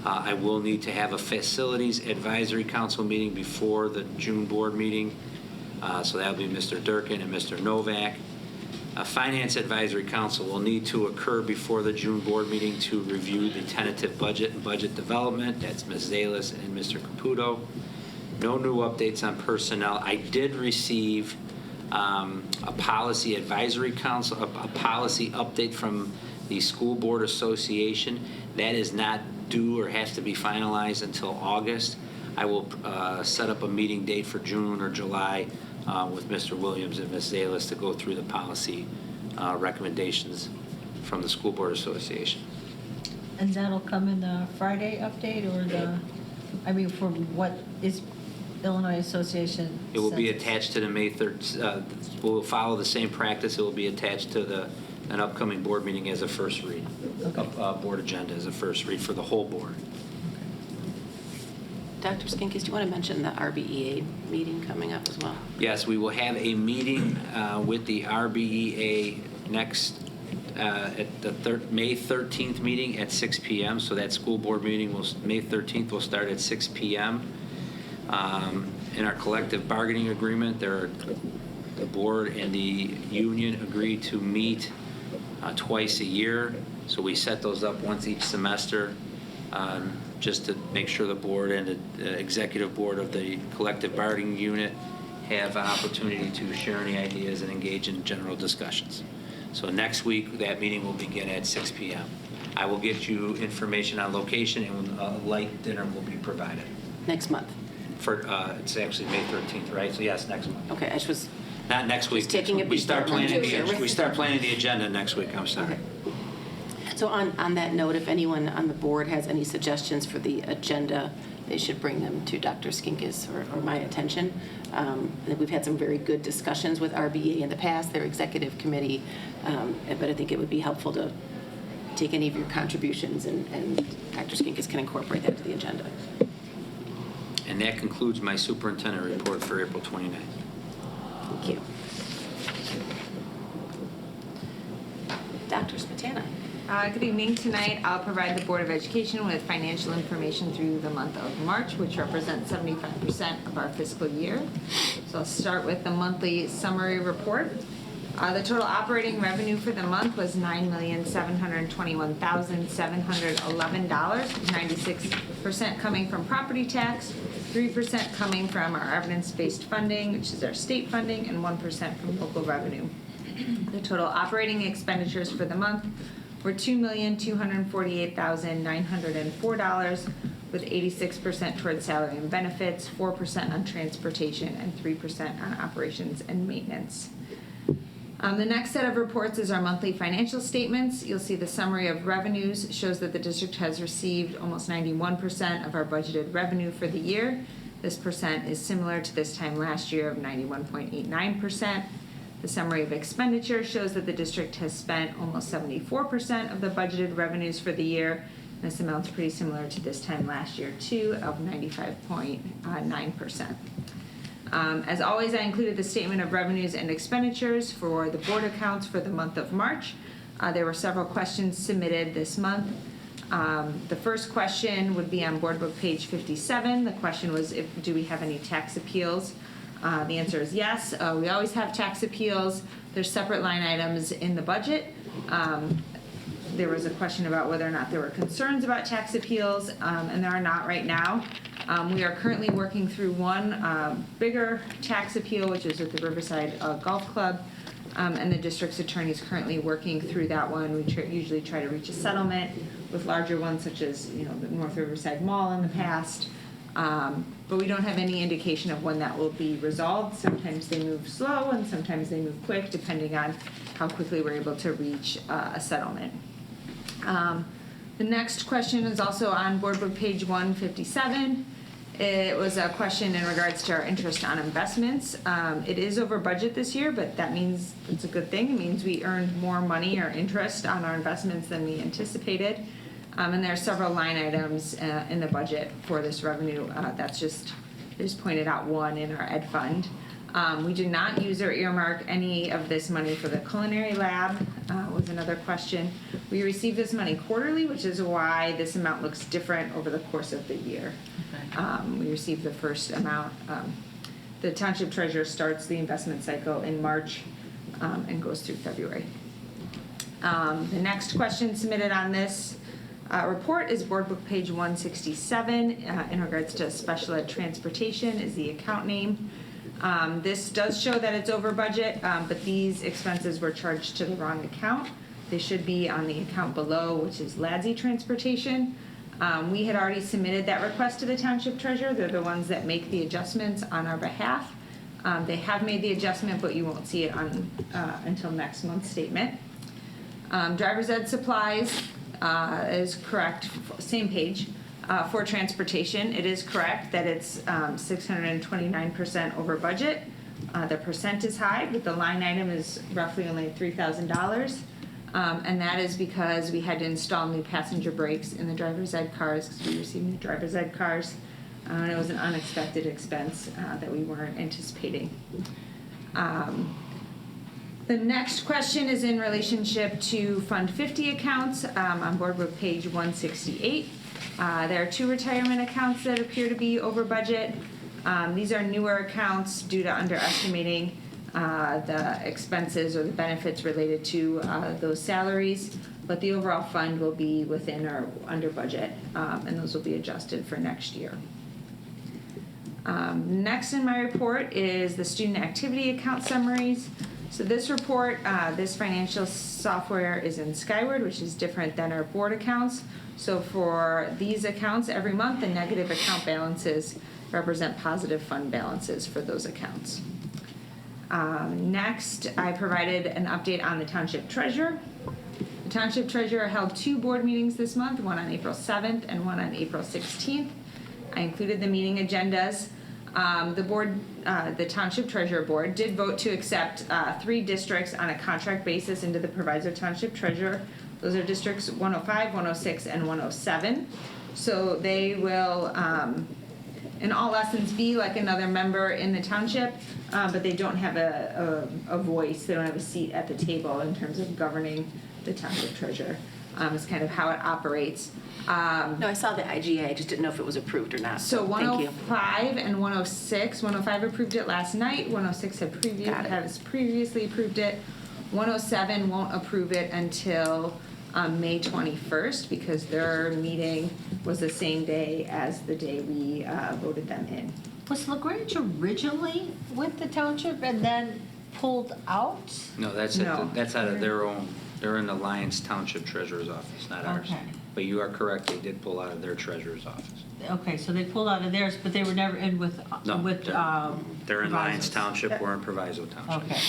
I will need to have a facilities advisory council meeting before the June board meeting. So that'll be Mr. Durkin and Mr. Novak. A finance advisory council will need to occur before the June board meeting to review the tentative budget and budget development. That's Ms. Zalis and Mr. Caputo. No new updates on personnel. I did receive a policy advisory council, a policy update from the School Board Association. That is not due or has to be finalized until August. I will set up a meeting date for June or July with Mr. Williams and Ms. Zalis to go through the policy recommendations from the School Board Association. And that'll come in the Friday update or for what is Illinois Association? It will be attached to the May 3rd, we'll follow the same practice. It will be attached to an upcoming board meeting as a first read. Okay. Board agenda as a first read for the whole board. Dr. Skinkis, do you want to mention the RBEA meeting coming up as well? Yes, we will have a meeting with the RBEA next at the May 13th meeting at 6 p.m. So that school board meeting May 13th will start at 6 p.m. In our collective bargaining agreement, the board and the union agreed to meet twice a year. So we set those up once each semester. Just to make sure the board and the executive board of the collective bargaining unit have an opportunity to share any ideas and engage in general discussions. So next week, that meeting will begin at 6 p.m. I will get you information on location, and a light dinner will be provided. Next month? It's actually May 13th, right? So yes, next month. Okay, I was... Not next week. Taking it we start planning the agenda next week, I'm sorry. Okay. So on that note, if anyone on the board has any suggestions for the agenda, they should bring them to Dr. Skinkis or my attention. We've had some very good discussions with RBA in the past, their executive committee, but I think it would be helpful to take any of your contributions and Dr. Skinkis can incorporate that to the agenda. And that concludes my superintendent report for April 29th. Thank you. Dr. Smetana. Good evening. Tonight, I'll provide the Board of Education with financial information through the month of March, which represents 75% of our fiscal year. So I'll start with the monthly summary report. The total operating revenue for the month was $9,721,711, 96% coming from property tax, 3% coming from our evidence-based funding, which is our state funding, and 1% from local revenue. The total operating expenditures for the month were $2,248,904, with 86% towards salary and benefits, 4% on transportation, and 3% on operations and maintenance. The next set of reports is our monthly financial statements. You'll see the summary of revenues shows that the district has received almost 91% of our budgeted revenue for the year. This percent is similar to this time last year of 91.89%. The summary of expenditure shows that the district has spent almost 74% of the budgeted revenues for the year. This amount's pretty similar to this time last year too, of 95.9%. As always, I included the statement of revenues and expenditures for the board accounts for the month of March. There were several questions submitted this month. The first question would be on board book page 57. The question was, do we have any tax appeals? The answer is yes. We always have tax appeals. There's separate line items in the budget. There was a question about whether or not there were concerns about tax appeals, and there are not right now. We are currently working through one bigger tax appeal, which is with the Riverside Golf Club, and the district's attorney is currently working through that one. We usually try to reach a settlement with larger ones, such as the North Riverside Mall in the past, but we don't have any indication of when that will be resolved. Sometimes they move slow, and sometimes they move quick, depending on how quickly we're able to reach a settlement. The next question is also on board book page 157. It was a question in regards to our interest on investments. It is over budget this year, but that means it's a good thing. It means we earned more money or interest on our investments than we anticipated. And there are several line items in the budget for this revenue. That's just pointed out one in our ed fund. We do not use or earmark any of this money for the culinary lab, was another question. We receive this money quarterly, which is why this amount looks different over the course of the year. We receive the first amount. The township treasurer starts the investment cycle in March and goes through February. The next question submitted on this report is board book page 167 in regards to special ed transportation is the account name. This does show that it's over budget, but these expenses were charged to the wrong account. They should be on the account below, which is LADSI Transportation. We had already submitted that request to the township treasurer. They're the ones that make the adjustments on our behalf. They have made the adjustment, but you won't see it on until next month's statement. Driver's ed supplies is correct, same page. For transportation, it is correct that it's 629% over budget. The percent is high, but the line item is roughly only $3,000. And that is because we had to install new passenger brakes in the driver's ed cars because we received new driver's ed cars. And it was an unexpected expense that we weren't anticipating. The next question is in relationship to Fund 50 accounts on board book page 168. There are 2 retirement accounts that appear to be over budget. These are newer accounts due to underestimating the expenses or the benefits related to those salaries, but the overall fund will be within or under budget, and those will be adjusted for next year. Next in my report is the student activity account summaries. So this report, this financial software is in Skyward, which is different than our board accounts. So for these accounts, every month, the negative account balances represent positive fund balances for those accounts. Next, I provided an update on the township treasurer. The township treasurer held 2 board meetings this month, one on April 7th and one on April 16th. I included the meeting agendas. The township treasurer board did vote to accept 3 districts on a contract basis into the provisor township treasurer. Those are districts 105, 106, and 107. So they will, in all essence, be like another member in the township, but they don't have a voice. They don't have a seat at the table in terms of governing the township treasurer. It's kind of how it operates. No, I saw the IGA. I just didn't know if it was approved or not. So Thank you. 105 and 106. 105 approved it last night. 106 has previously approved it. 107 won't approve it until May 21st because their meeting was the same day as the day we voted them in. Was LaGrange originally with the township and then pulled out? No, that's No. that's out of their own. They're in the Lyons Township Treasurer's Office, not ours. Okay. But you are correct, they did pull out of their treasurer's office. Okay, so they pulled out of theirs, but they were never in with, No, they're in Lyons Provisos. Township, we're in Proviso Township. Okay.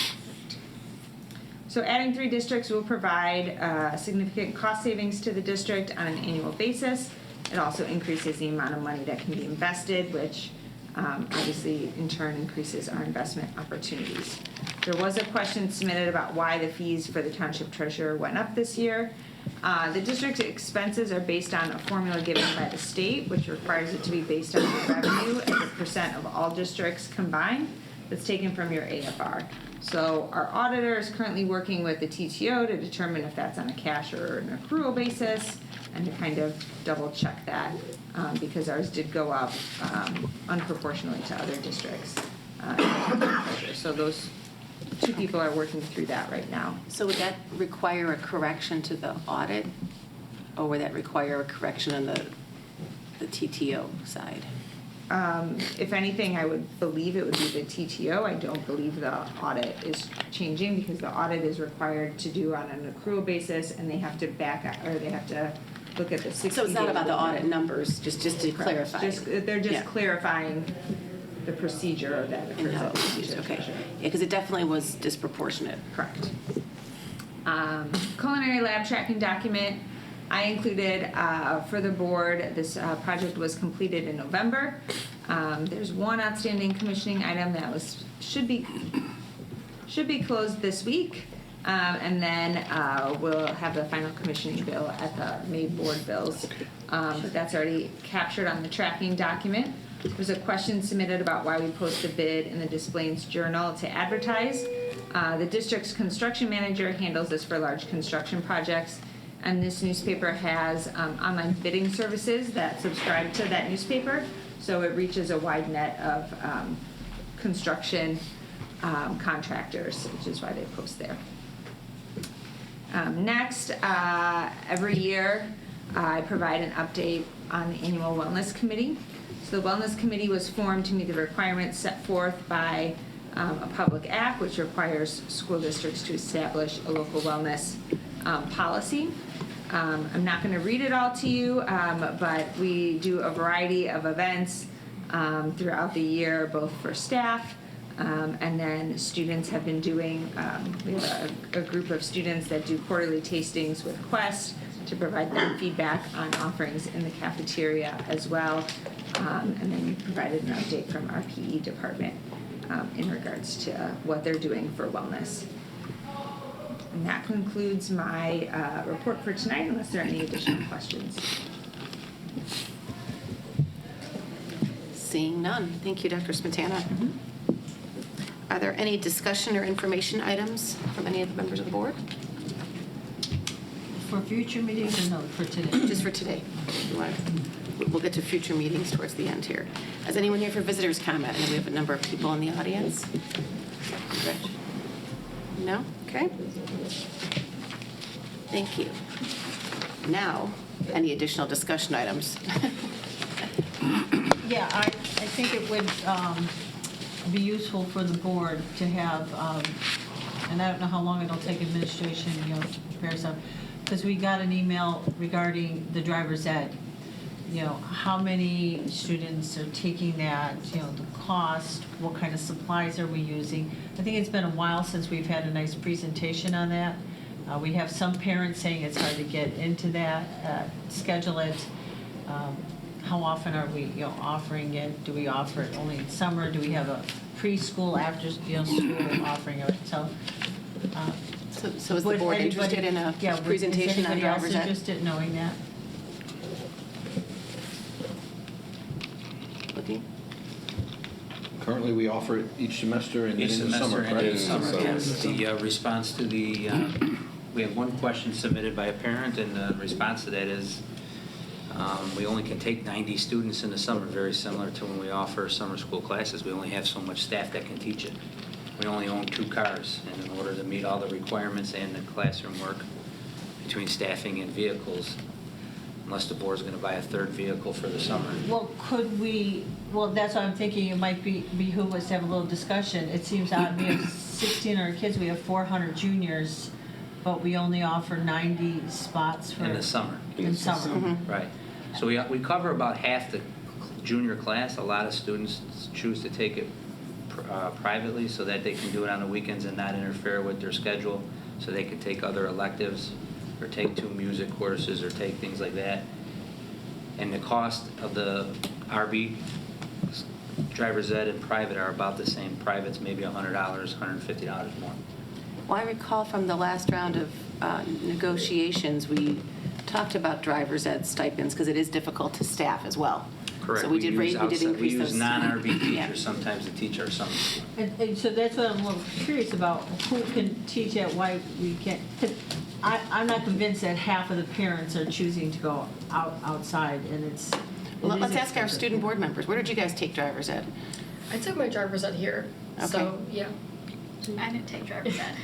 So adding 3 districts will provide significant cost savings to the district on an annual basis. It also increases the amount of money that can be invested, which obviously in turn increases our investment opportunities. There was a question submitted about why the fees for the township treasurer went up this year. The district's expenses are based on a formula given by the state, which requires it to be based on the revenue as a percent of all districts combined that's taken from your AFR. So our auditor is currently working with the TTO to determine if that's on a cash or an accrual basis, and to kind of double check that because ours did go up unproportionally to other districts. So those 2 people are working through that right now. So would that require a correction to the audit? Or would that require a correction on the TTO side? If anything, I would believe it would be the TTO. I don't believe the audit is changing because the audit is required to do on an accrual basis, and they have to back up, or they have to look at the 60 So it's not days about the before. audit numbers, just to Correct. clarify. They're just Yeah. clarifying the procedure of that. And how it was used, okay. Yeah, because it definitely was disproportionate. Correct. Culinary lab tracking document I included for the board. This project was completed in November. There's one outstanding commissioning item that should be closed this week. And then we'll have the final commissioning bill at the May board bills. But that's already captured on the tracking document. There's a question submitted about why we post a bid in the Displays Journal to advertise. The district's construction manager handles this for large construction projects. And this newspaper has online bidding services that subscribe to that newspaper. So it reaches a wide net of construction contractors, which is why they post there. Next, every year I provide an update on the annual wellness committee. So the wellness committee was formed to meet the requirements set forth by a public act, which requires school districts to establish a local wellness policy. I'm not going to read it all to you, but we do a variety of events throughout the year, both for staff and then students have been doing, we have a group of students that do quarterly tastings with Quest to provide them feedback on offerings in the cafeteria as well. And then we provided an update from our PE department in regards to what they're doing for wellness. And that concludes my report for tonight, unless there are any additional questions. Seeing none. Thank you, Dr. Smetana. Are there any discussion or information items from any of the members of the board? For future meetings or no, for today? Just for today. We'll get to future meetings towards the end here. Is anyone here for visitors' comment? I know we have a number of people in the audience. Rich? No? Okay. Thank you. Now, any additional discussion items? Yeah, I think it would be useful for the board to have, and I don't know how long it'll take administration, to prepare some, because we got an email regarding the driver's ed. How many students are taking that, the cost, what kind of supplies are we using? I think it's been a while since we've had a nice presentation on that. We have some parents saying it's hard to get into that, schedule it. How often are we, offering it? Do we offer it only in summer? Do we have a preschool after, school offering it? So is the board interested in a presentation on driver's ed? Is anybody else interested in knowing that? Currently, we offer it each semester and Each in the summer, semester and correct? in the summer, yes. The response to the, we have one question submitted by a parent, and the response to that is, we only can take 90 students in the summer, very similar to when we offer summer school classes. We only have so much staff that can teach it. We only own 2 cars, and in order to meet all the requirements and the classroom work between staffing and vehicles, unless the board's going to buy a 3rd vehicle for the summer. Well, that's what I'm thinking, it might behoove us to have a little discussion. It seems odd, we have 1,600 kids, we have 400 juniors, but we only offer 90 spots for. In the summer. In summer. Right. So we cover about half the junior class. A lot of students choose to take it privately so that they can do it on the weekends and not interfere with their schedule, so they can take other electives or take 2 music courses or take things like that. And the cost of the RB, driver's ed and private are about the same. Private's maybe $100, $150 more. Well, I recall from the last round of negotiations, we talked about driver's ed stipends because it is difficult to staff as well. Correct. So we did increase We use those. non-RB teachers Yeah. sometimes to teach our summer school. And so that's what I'm a little curious about, who can teach at, why we can't. 'Cause I'm not convinced that half of the parents are choosing to go outside, and it's. Well, it is let's ask our expensive. student board members. Where did you guys take driver's ed? I took my driver's ed here, so yeah. I didn't take driver's ed.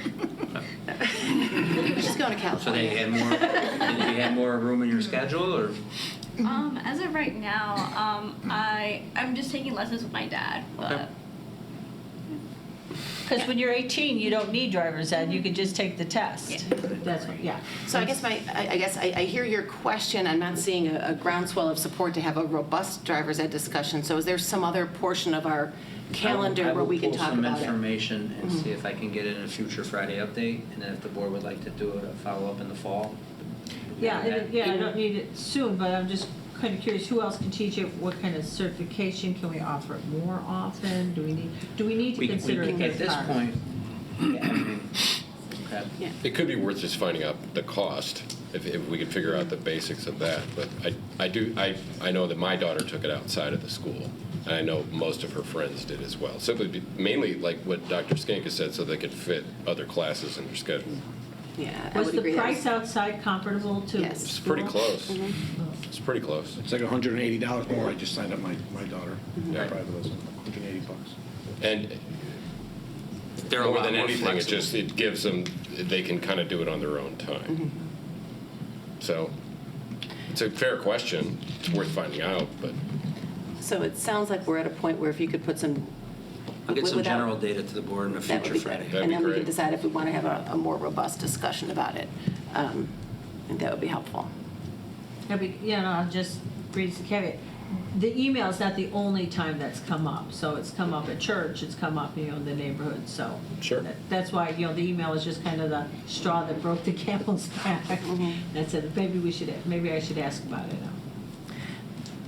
She's going to So California. they had more, did you have more room in your schedule, or? As of right now, I'm just taking lessons with my dad, but Because when you're 18, you don't need driver's ed, you can just take the test. That's what, yeah. So I guess I hear your question. I'm not seeing a groundswell of support to have a robust driver's ed discussion. So is there some other portion of our calendar where we can talk I will about pull some it? information and see if I can get it in a future Friday update, and then if the board would like to do a follow-up in the fall. Yeah, I don't need it soon, but I'm just kind of curious, who else can teach it? What kind of certification? Can we offer it more often? Do we need to consider it At as this part? point, yeah, I mean, okay. Yeah. It could be worth just finding out the cost, if we could figure out the basics of that. But I know that my daughter took it outside of the school, and I know most of her friends did as well. Simply, mainly like what Dr. Skanka said, so they could fit other classes in their schedule. Yeah, I Was would the agree. price outside comparable to Yes. It's pretty school? close. It's pretty close. It's like $180 more. I just signed up my daughter. Yeah. Private lesson, $180. And They're a more lot than more anything, flexible. it gives them, they can kind of do it on their own time. So it's a fair question. It's worth finding out, but So it sounds like we're at a point where if you could put some. I'll get some without- general data to the board in a That would future be Friday. good. And then we can decide if we want to have a more robust discussion about it. I think that would be helpful. I'll just read the caveat. The email is not the only time that's come up. So it's come up at church, it's come up, in the neighborhood, so. Sure. That's why, the email is just kind of the straw that broke the camel's back. That's it. Maybe I should ask about it.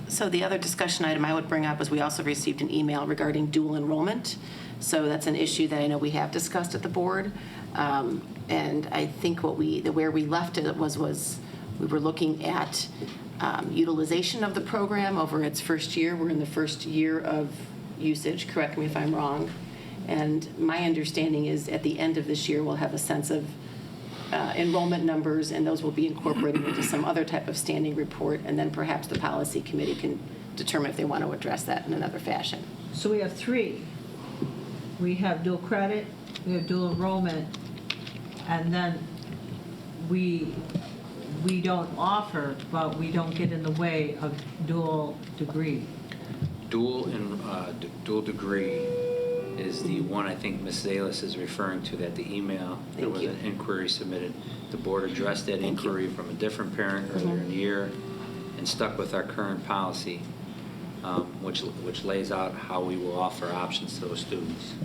So the other discussion item I would bring up is we also received an email regarding dual enrollment. So that's an issue that I know we have discussed at the board. And I think where we left it was we were looking at utilization of the program over its first year. We're in the first year of usage, correct me if I'm wrong. And my understanding is at the end of this year, we'll have a sense of enrollment numbers, and those will be incorporated into some other type of standing report, and then perhaps the policy committee can determine if they want to address that in another fashion. So we have 3. We have dual credit, we have dual enrollment, and then we don't offer, but we don't get in the way of dual degree. Dual degree is the one I think Ms. Zalis is referring to, that the email, there was an inquiry submitted. The board addressed that inquiry from a different parent earlier in the year and stuck with our current policy, which lays out how we will offer options to those students.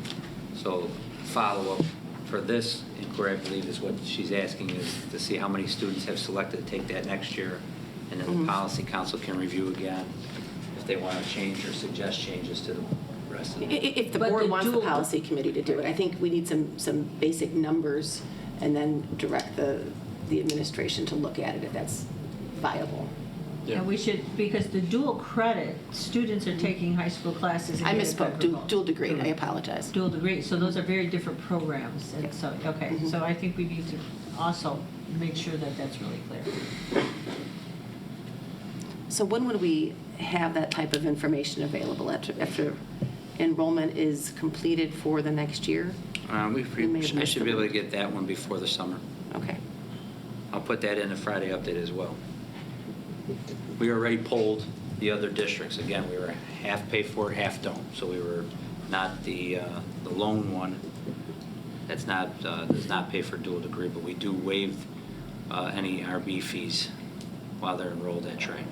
So follow-up for this inquiry, I believe, is what she's asking, is to see how many students have selected to take that next year, and then the policy council can review again if they want to change or suggest changes to the rest of the. If the board wants the policy committee to do it, I think we need some basic numbers and then direct the administration to look at it if that's viable. And we should, because the dual credit, students are taking high school classes. and I getting misspoke, federal. dual degree, I apologize. Dual degree, so those are very different programs, and so, okay, so I think we need to also make sure that that's really clear. So when would we have that type of information available after enrollment is completed for the next year? I should be able to get that one before the summer. Okay. I'll put that in the Friday update as well. We already polled the other districts. Again, we were half pay for it, half don't. So we were not the lone one. That's not, does not pay for dual degree, but we do waive any RB fees while they're enrolled at Trey.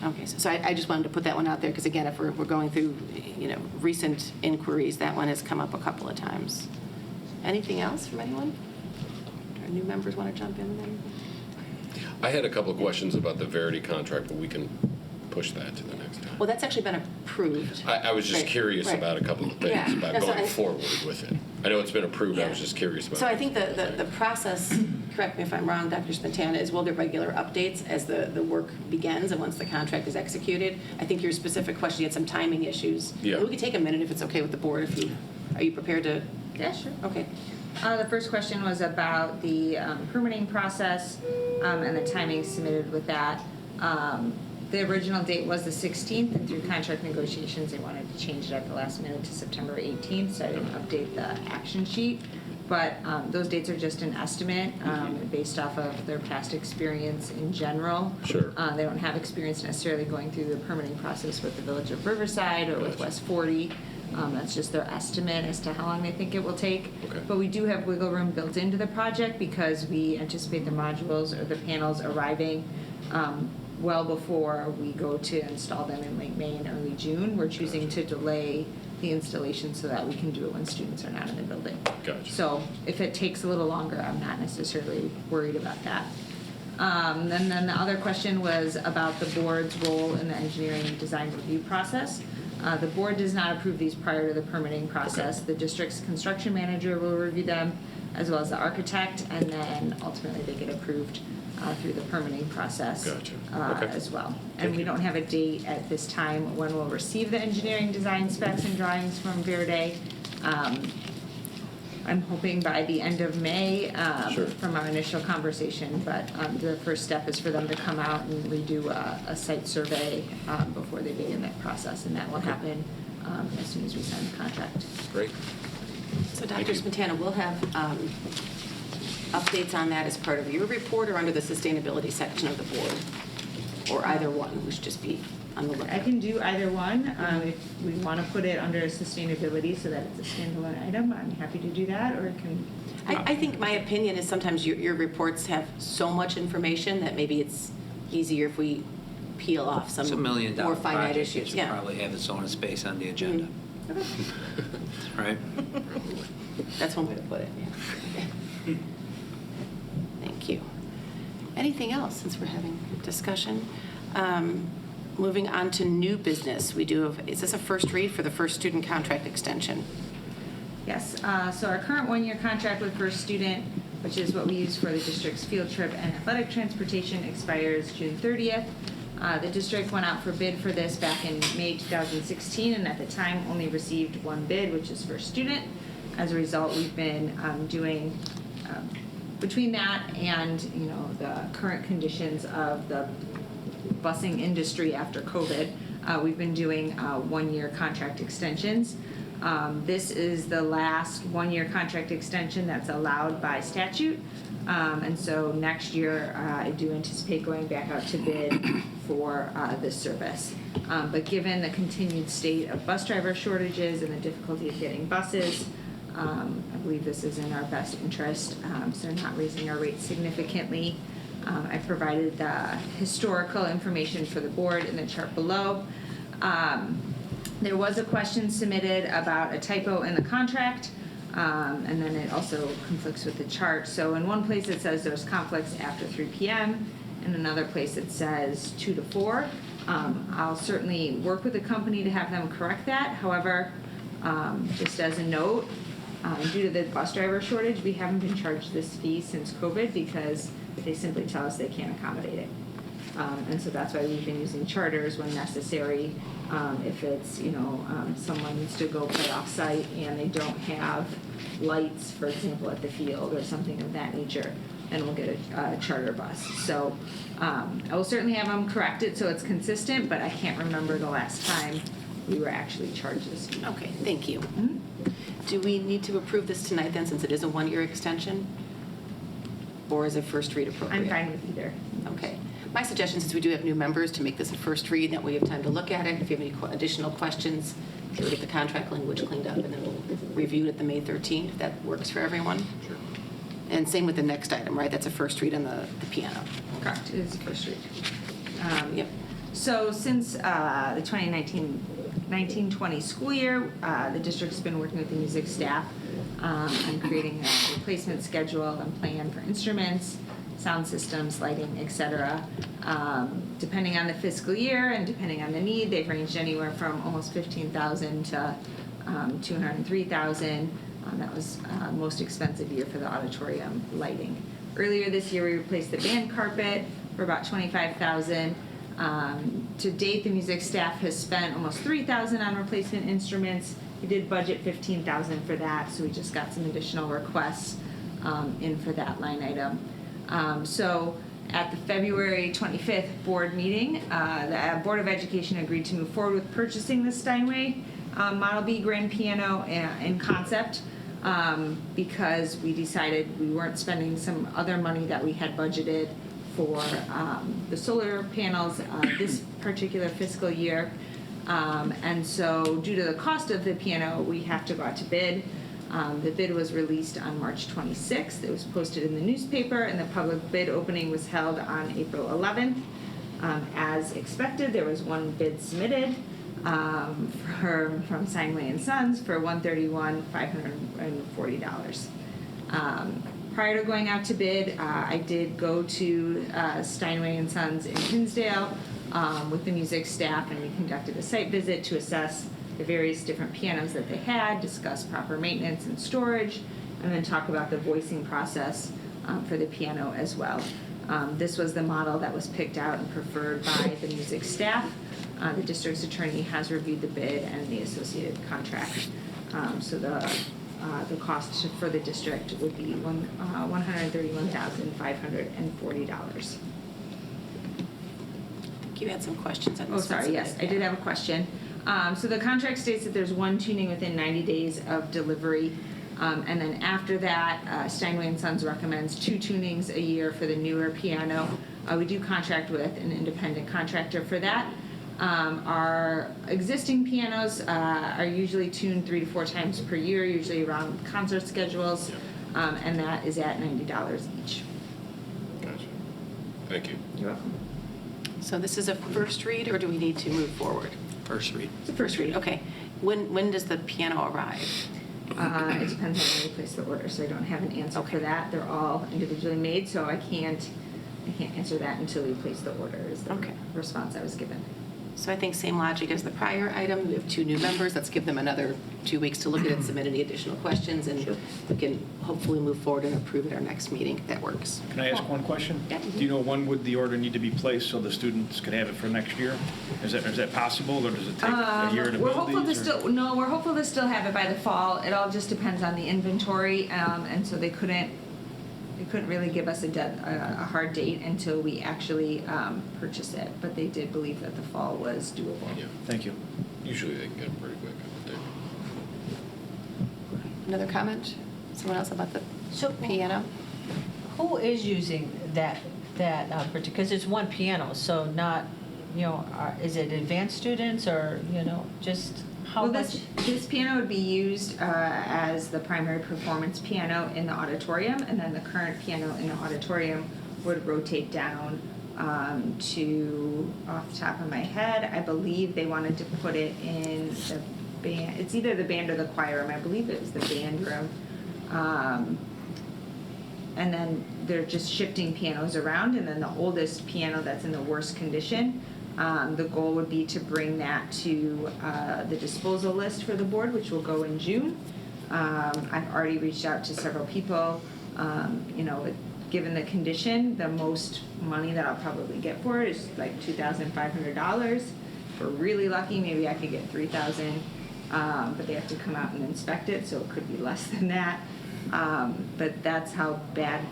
Okay, so I just wanted to put that one out there, because again, if we're going through, recent inquiries, that one has come up a couple of times. Anything else from anyone? Our new members want to jump in with anything? I had a couple of questions about the Verity contract, but we can push that to the next time. Well, that's actually been approved. I was just Right, curious right. about a couple of things Yeah. about No, so going I- forward with it. I know it's been approved, I Yeah. was just curious about. So I think the process, correct me if I'm wrong, Dr. Spatana, is we'll get regular updates as the work begins and once the contract is executed. I think your specific question, you had some timing issues. Yeah. We could take a minute if it's okay with the board. Are you prepared to? Yeah, sure. Okay. The first question was about the permitting process and the timing submitted with that. The original date was the 16th, and through contract negotiations, they wanted to change it at the last minute to September 18th, so I didn't update the action sheet. But those dates are just an estimate based off of their past experience in general. Sure. They don't have experience necessarily going through the permitting process with the Village of Riverside or with West 40. That's just their estimate as to how long they think it will take. Okay. But we do have wiggle room built into the project because we anticipate the modules or the panels arriving well before we go to install them in late May and early June. We're choosing to delay the installation so that we can do it when students are not in the building. Gotcha. So if it takes a little longer, I'm not necessarily worried about that. Then the other question was about the board's role in the engineering and design review process. The board does not approve these prior to the permitting process. The district's construction manager will review them, as well as the architect, and then ultimately they get approved through the permitting process Gotcha. Okay. as well. And we don't have a date at this time when we'll receive the engineering design specs and drawings from Verde. I'm hoping by the end of May Sure. from our initial conversation, but the first step is for them to come out and redo a site survey before they begin that process, and that will happen as soon as we sign the contract. Great. So Dr. Spatana, we'll have updates on that as part of your report or under the sustainability section of the board? Or either one, we should just be on the lookout. I can do either one. If we want to put it under sustainability so that it's a standalone item, I'm happy to do that, or can. I think my opinion is sometimes your reports have so much information that maybe it's easier if we peel off some It's $1 million more finite project. It issues. should Yeah. probably have its own space on the agenda. Right? That's one way to put it, yeah. Thank you. Anything else, since we're having discussion? Moving on to new business, we do have, is this a first read for the first student contract extension? Yes, so our current one-year contract with First Student, which is what we use for the district's field trip and athletic transportation, expires June 30th. The district went out for bid for this back in May 2016, and at the time only received one bid, which is First Student. As a result, we've been doing, between that and the current conditions of the busing industry after COVID, we've been doing one-year contract extensions. This is the last one-year contract extension that's allowed by statute. And so next year, I do anticipate going back out to bid for this service. But given the continued state of bus driver shortages and the difficulty of getting buses, I believe this is in our best interest, so not raising our rates significantly. I provided the historical information for the board in the chart below. There was a question submitted about a typo in the contract, and then it also conflicts with the chart. So in one place it says there's conflicts after 3 p.m. In another place it says 2 to 4. I'll certainly work with the company to have them correct that. However, just as a note, due to the bus driver shortage, we haven't been charged this fee since COVID because they simply tell us they can't accommodate it. And so that's why we've been using charters when necessary. If it's, someone needs to go play off-site and they don't have lights, for example, at the field or something of that nature, then we'll get a charter bus. So I will certainly have them correct it so it's consistent, but I can't remember the last time we were actually charged this fee. Okay, thank you. Do we need to approve this tonight then, since it is a one-year extension? Or is it first read appropriate? I'm fine with either. Okay. My suggestion, since we do have new members, to make this a first read, that way we have time to look at it. If you have any additional questions, we'll get the contract language cleaned up, and then we'll review it at the May 13th, if that works for everyone. Sure. And same with the next item, right? That's a first read on the piano. Correct, it is a first read. Yep. So since the 2019-20 school year, the district's been working with the music staff on creating a replacement schedule and plan for instruments, sound systems, lighting, etc. Depending on the fiscal year and depending on the need, they've ranged anywhere from almost $15,000 to $203,000. That was most expensive year for the auditorium lighting. Earlier this year, we replaced the band carpet for about $25,000. To date, the music staff has spent almost $3,000 on replacement instruments. We did budget $15,000 for that, so we just got some additional requests in for that line item. So at the February 25th board meeting, the Board of Education agreed to move forward with purchasing the Steinway Model B grand piano in concept because we decided we weren't spending some other money that we had budgeted for the solar panels this particular fiscal year. And so due to the cost of the piano, we have to go out to bid. The bid was released on March 26th. It was posted in the newspaper, and the public bid opening was held on April 11th. As expected, there was one bid submitted from Steinway & Sons for $131,540. Prior to going out to bid, I did go to Steinway & Sons in Hinsdale with the music staff, and we conducted a site visit to assess the various different pianos that they had, discuss proper maintenance and storage, and then talk about the voicing process for the piano as well. This was the model that was picked out and preferred by the music staff. The district's attorney has reviewed the bid and the associated contract. So the cost for the district would be $131,540. You had some questions on this. Oh, sorry, yes, I did have a question. So the contract states that there's one tuning within 90 days of delivery. And then after that, Steinway & Sons recommends 2 tunings a year for the newer piano. We do contract with an independent contractor for that. Our existing pianos are usually tuned 3 to 4 times per year, usually around concert schedules, and that is at $90 each. Gotcha. Thank you. You're welcome. So this is a first read, or do we need to move forward? First read. It's a first read, okay. When does the piano arrive? It depends on when we place the order, so I don't have an answer for that. They're all individually made, so I can't answer that until we place the order, is the response I was given. So I think same logic as the prior item. We have 2 new members. Let's give them another 2 weeks to look at it and submit any additional questions, and we can hopefully move forward and approve at our next meeting, if that works. Can I ask one question? Yeah. Do you know when would the order need to be placed so the students can have it for next year? Is that possible, or does it take a year to We're build hopeful these? we're hopeful to still have it by the fall. It all just depends on the inventory, and so they couldn't really give us a hard date until we actually purchase it, but they did believe that the fall was doable. Yeah. Thank you. Usually they can get them pretty quick, I would think. Another comment? Someone else about the piano? Who is using that because it's one piano, so not, is it advanced students or, just how much? This piano would be used as the primary performance piano in the auditorium, and then the current piano in the auditorium would rotate down to, off the top of my head, I believe they wanted to put it in the band. It's either the band or the choir room. I believe it was the band room. And then they're just shifting pianos around, and then the oldest piano that's in the worst condition, the goal would be to bring that to the disposal list for the board, which will go in June. I've already reached out to several people. Given the condition, the most money that I'll probably get for it is like $2,500. If we're really lucky, maybe I could get $3,000, but they have to come out and inspect it, so it could be less than that. But that's how bad,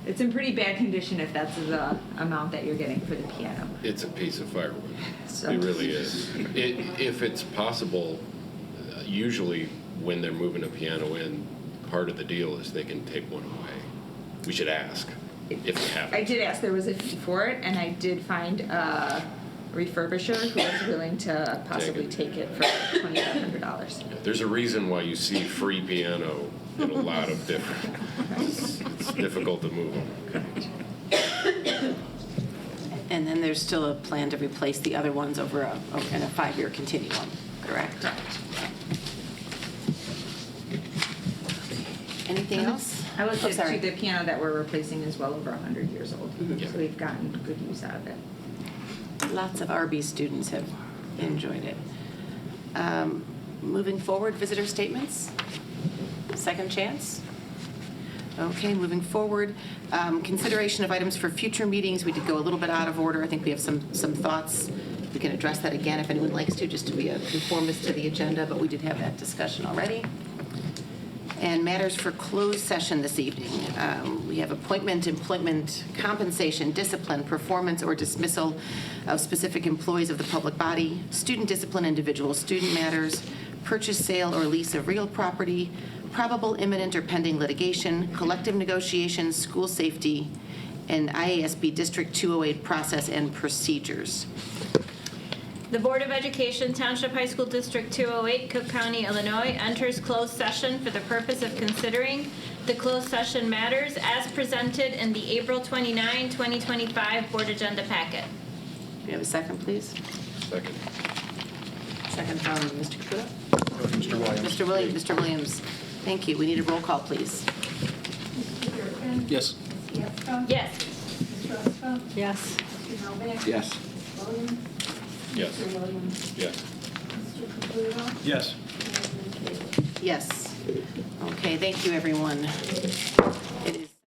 it's in pretty bad condition if that's the amount that you're getting for the piano. It's a piece of firewood. So. It really is. If it's possible, usually when they're moving a piano in, part of the deal is they can take one away. We should ask. if you have I it. did ask, there was a fee for it, and I did find a refurbisher who was willing to possibly take it for $2,500. There's a reason why you see free piano in a lot of different, it's difficult to move them. And then there's still a plan to replace the other ones in a 5-year continuum, correct? Anything else? I looked Oh, at sorry. the piano that we're replacing is well over 100 years old, Mhm. so we've gotten good use out of it. Lots of RB students have enjoyed it. Moving forward, visitor statements? Second chance? Okay, moving forward, consideration of items for future meetings. We did go a little bit out of order. I think we have some thoughts. We can address that again if anyone likes to, just to be a conformist to the agenda, but we did have that discussion already. And matters for closed session this evening. We have appointment, employment, compensation, discipline, performance, or dismissal of specific employees of the public body, student discipline, individual student matters, purchase, sale, or lease of real property, probable imminent or pending litigation, collective negotiations, school safety, and IASB District 208 process and procedures. The Board of Education, Township High School District 208, Cook County, Illinois, enters closed session for the purpose of considering the closed session matters as presented in the April 29, 2025 Board Agenda Packet. Do you have a second, please? Second. Second from Mr. Caputo? Mr. Williams. Mr. Williams. Mr. Williams. Thank you. We need a roll call, please. Mr. Durkin? Yes. Ms. Gasko? Yes. Ms. Ruska? Yes. Mr. Novak? Yes. Williams? Yes. Mr. Williams? Yes. Mr. Caputo? Yes. And Ms. Kayla? Yes. Okay, thank you, everyone.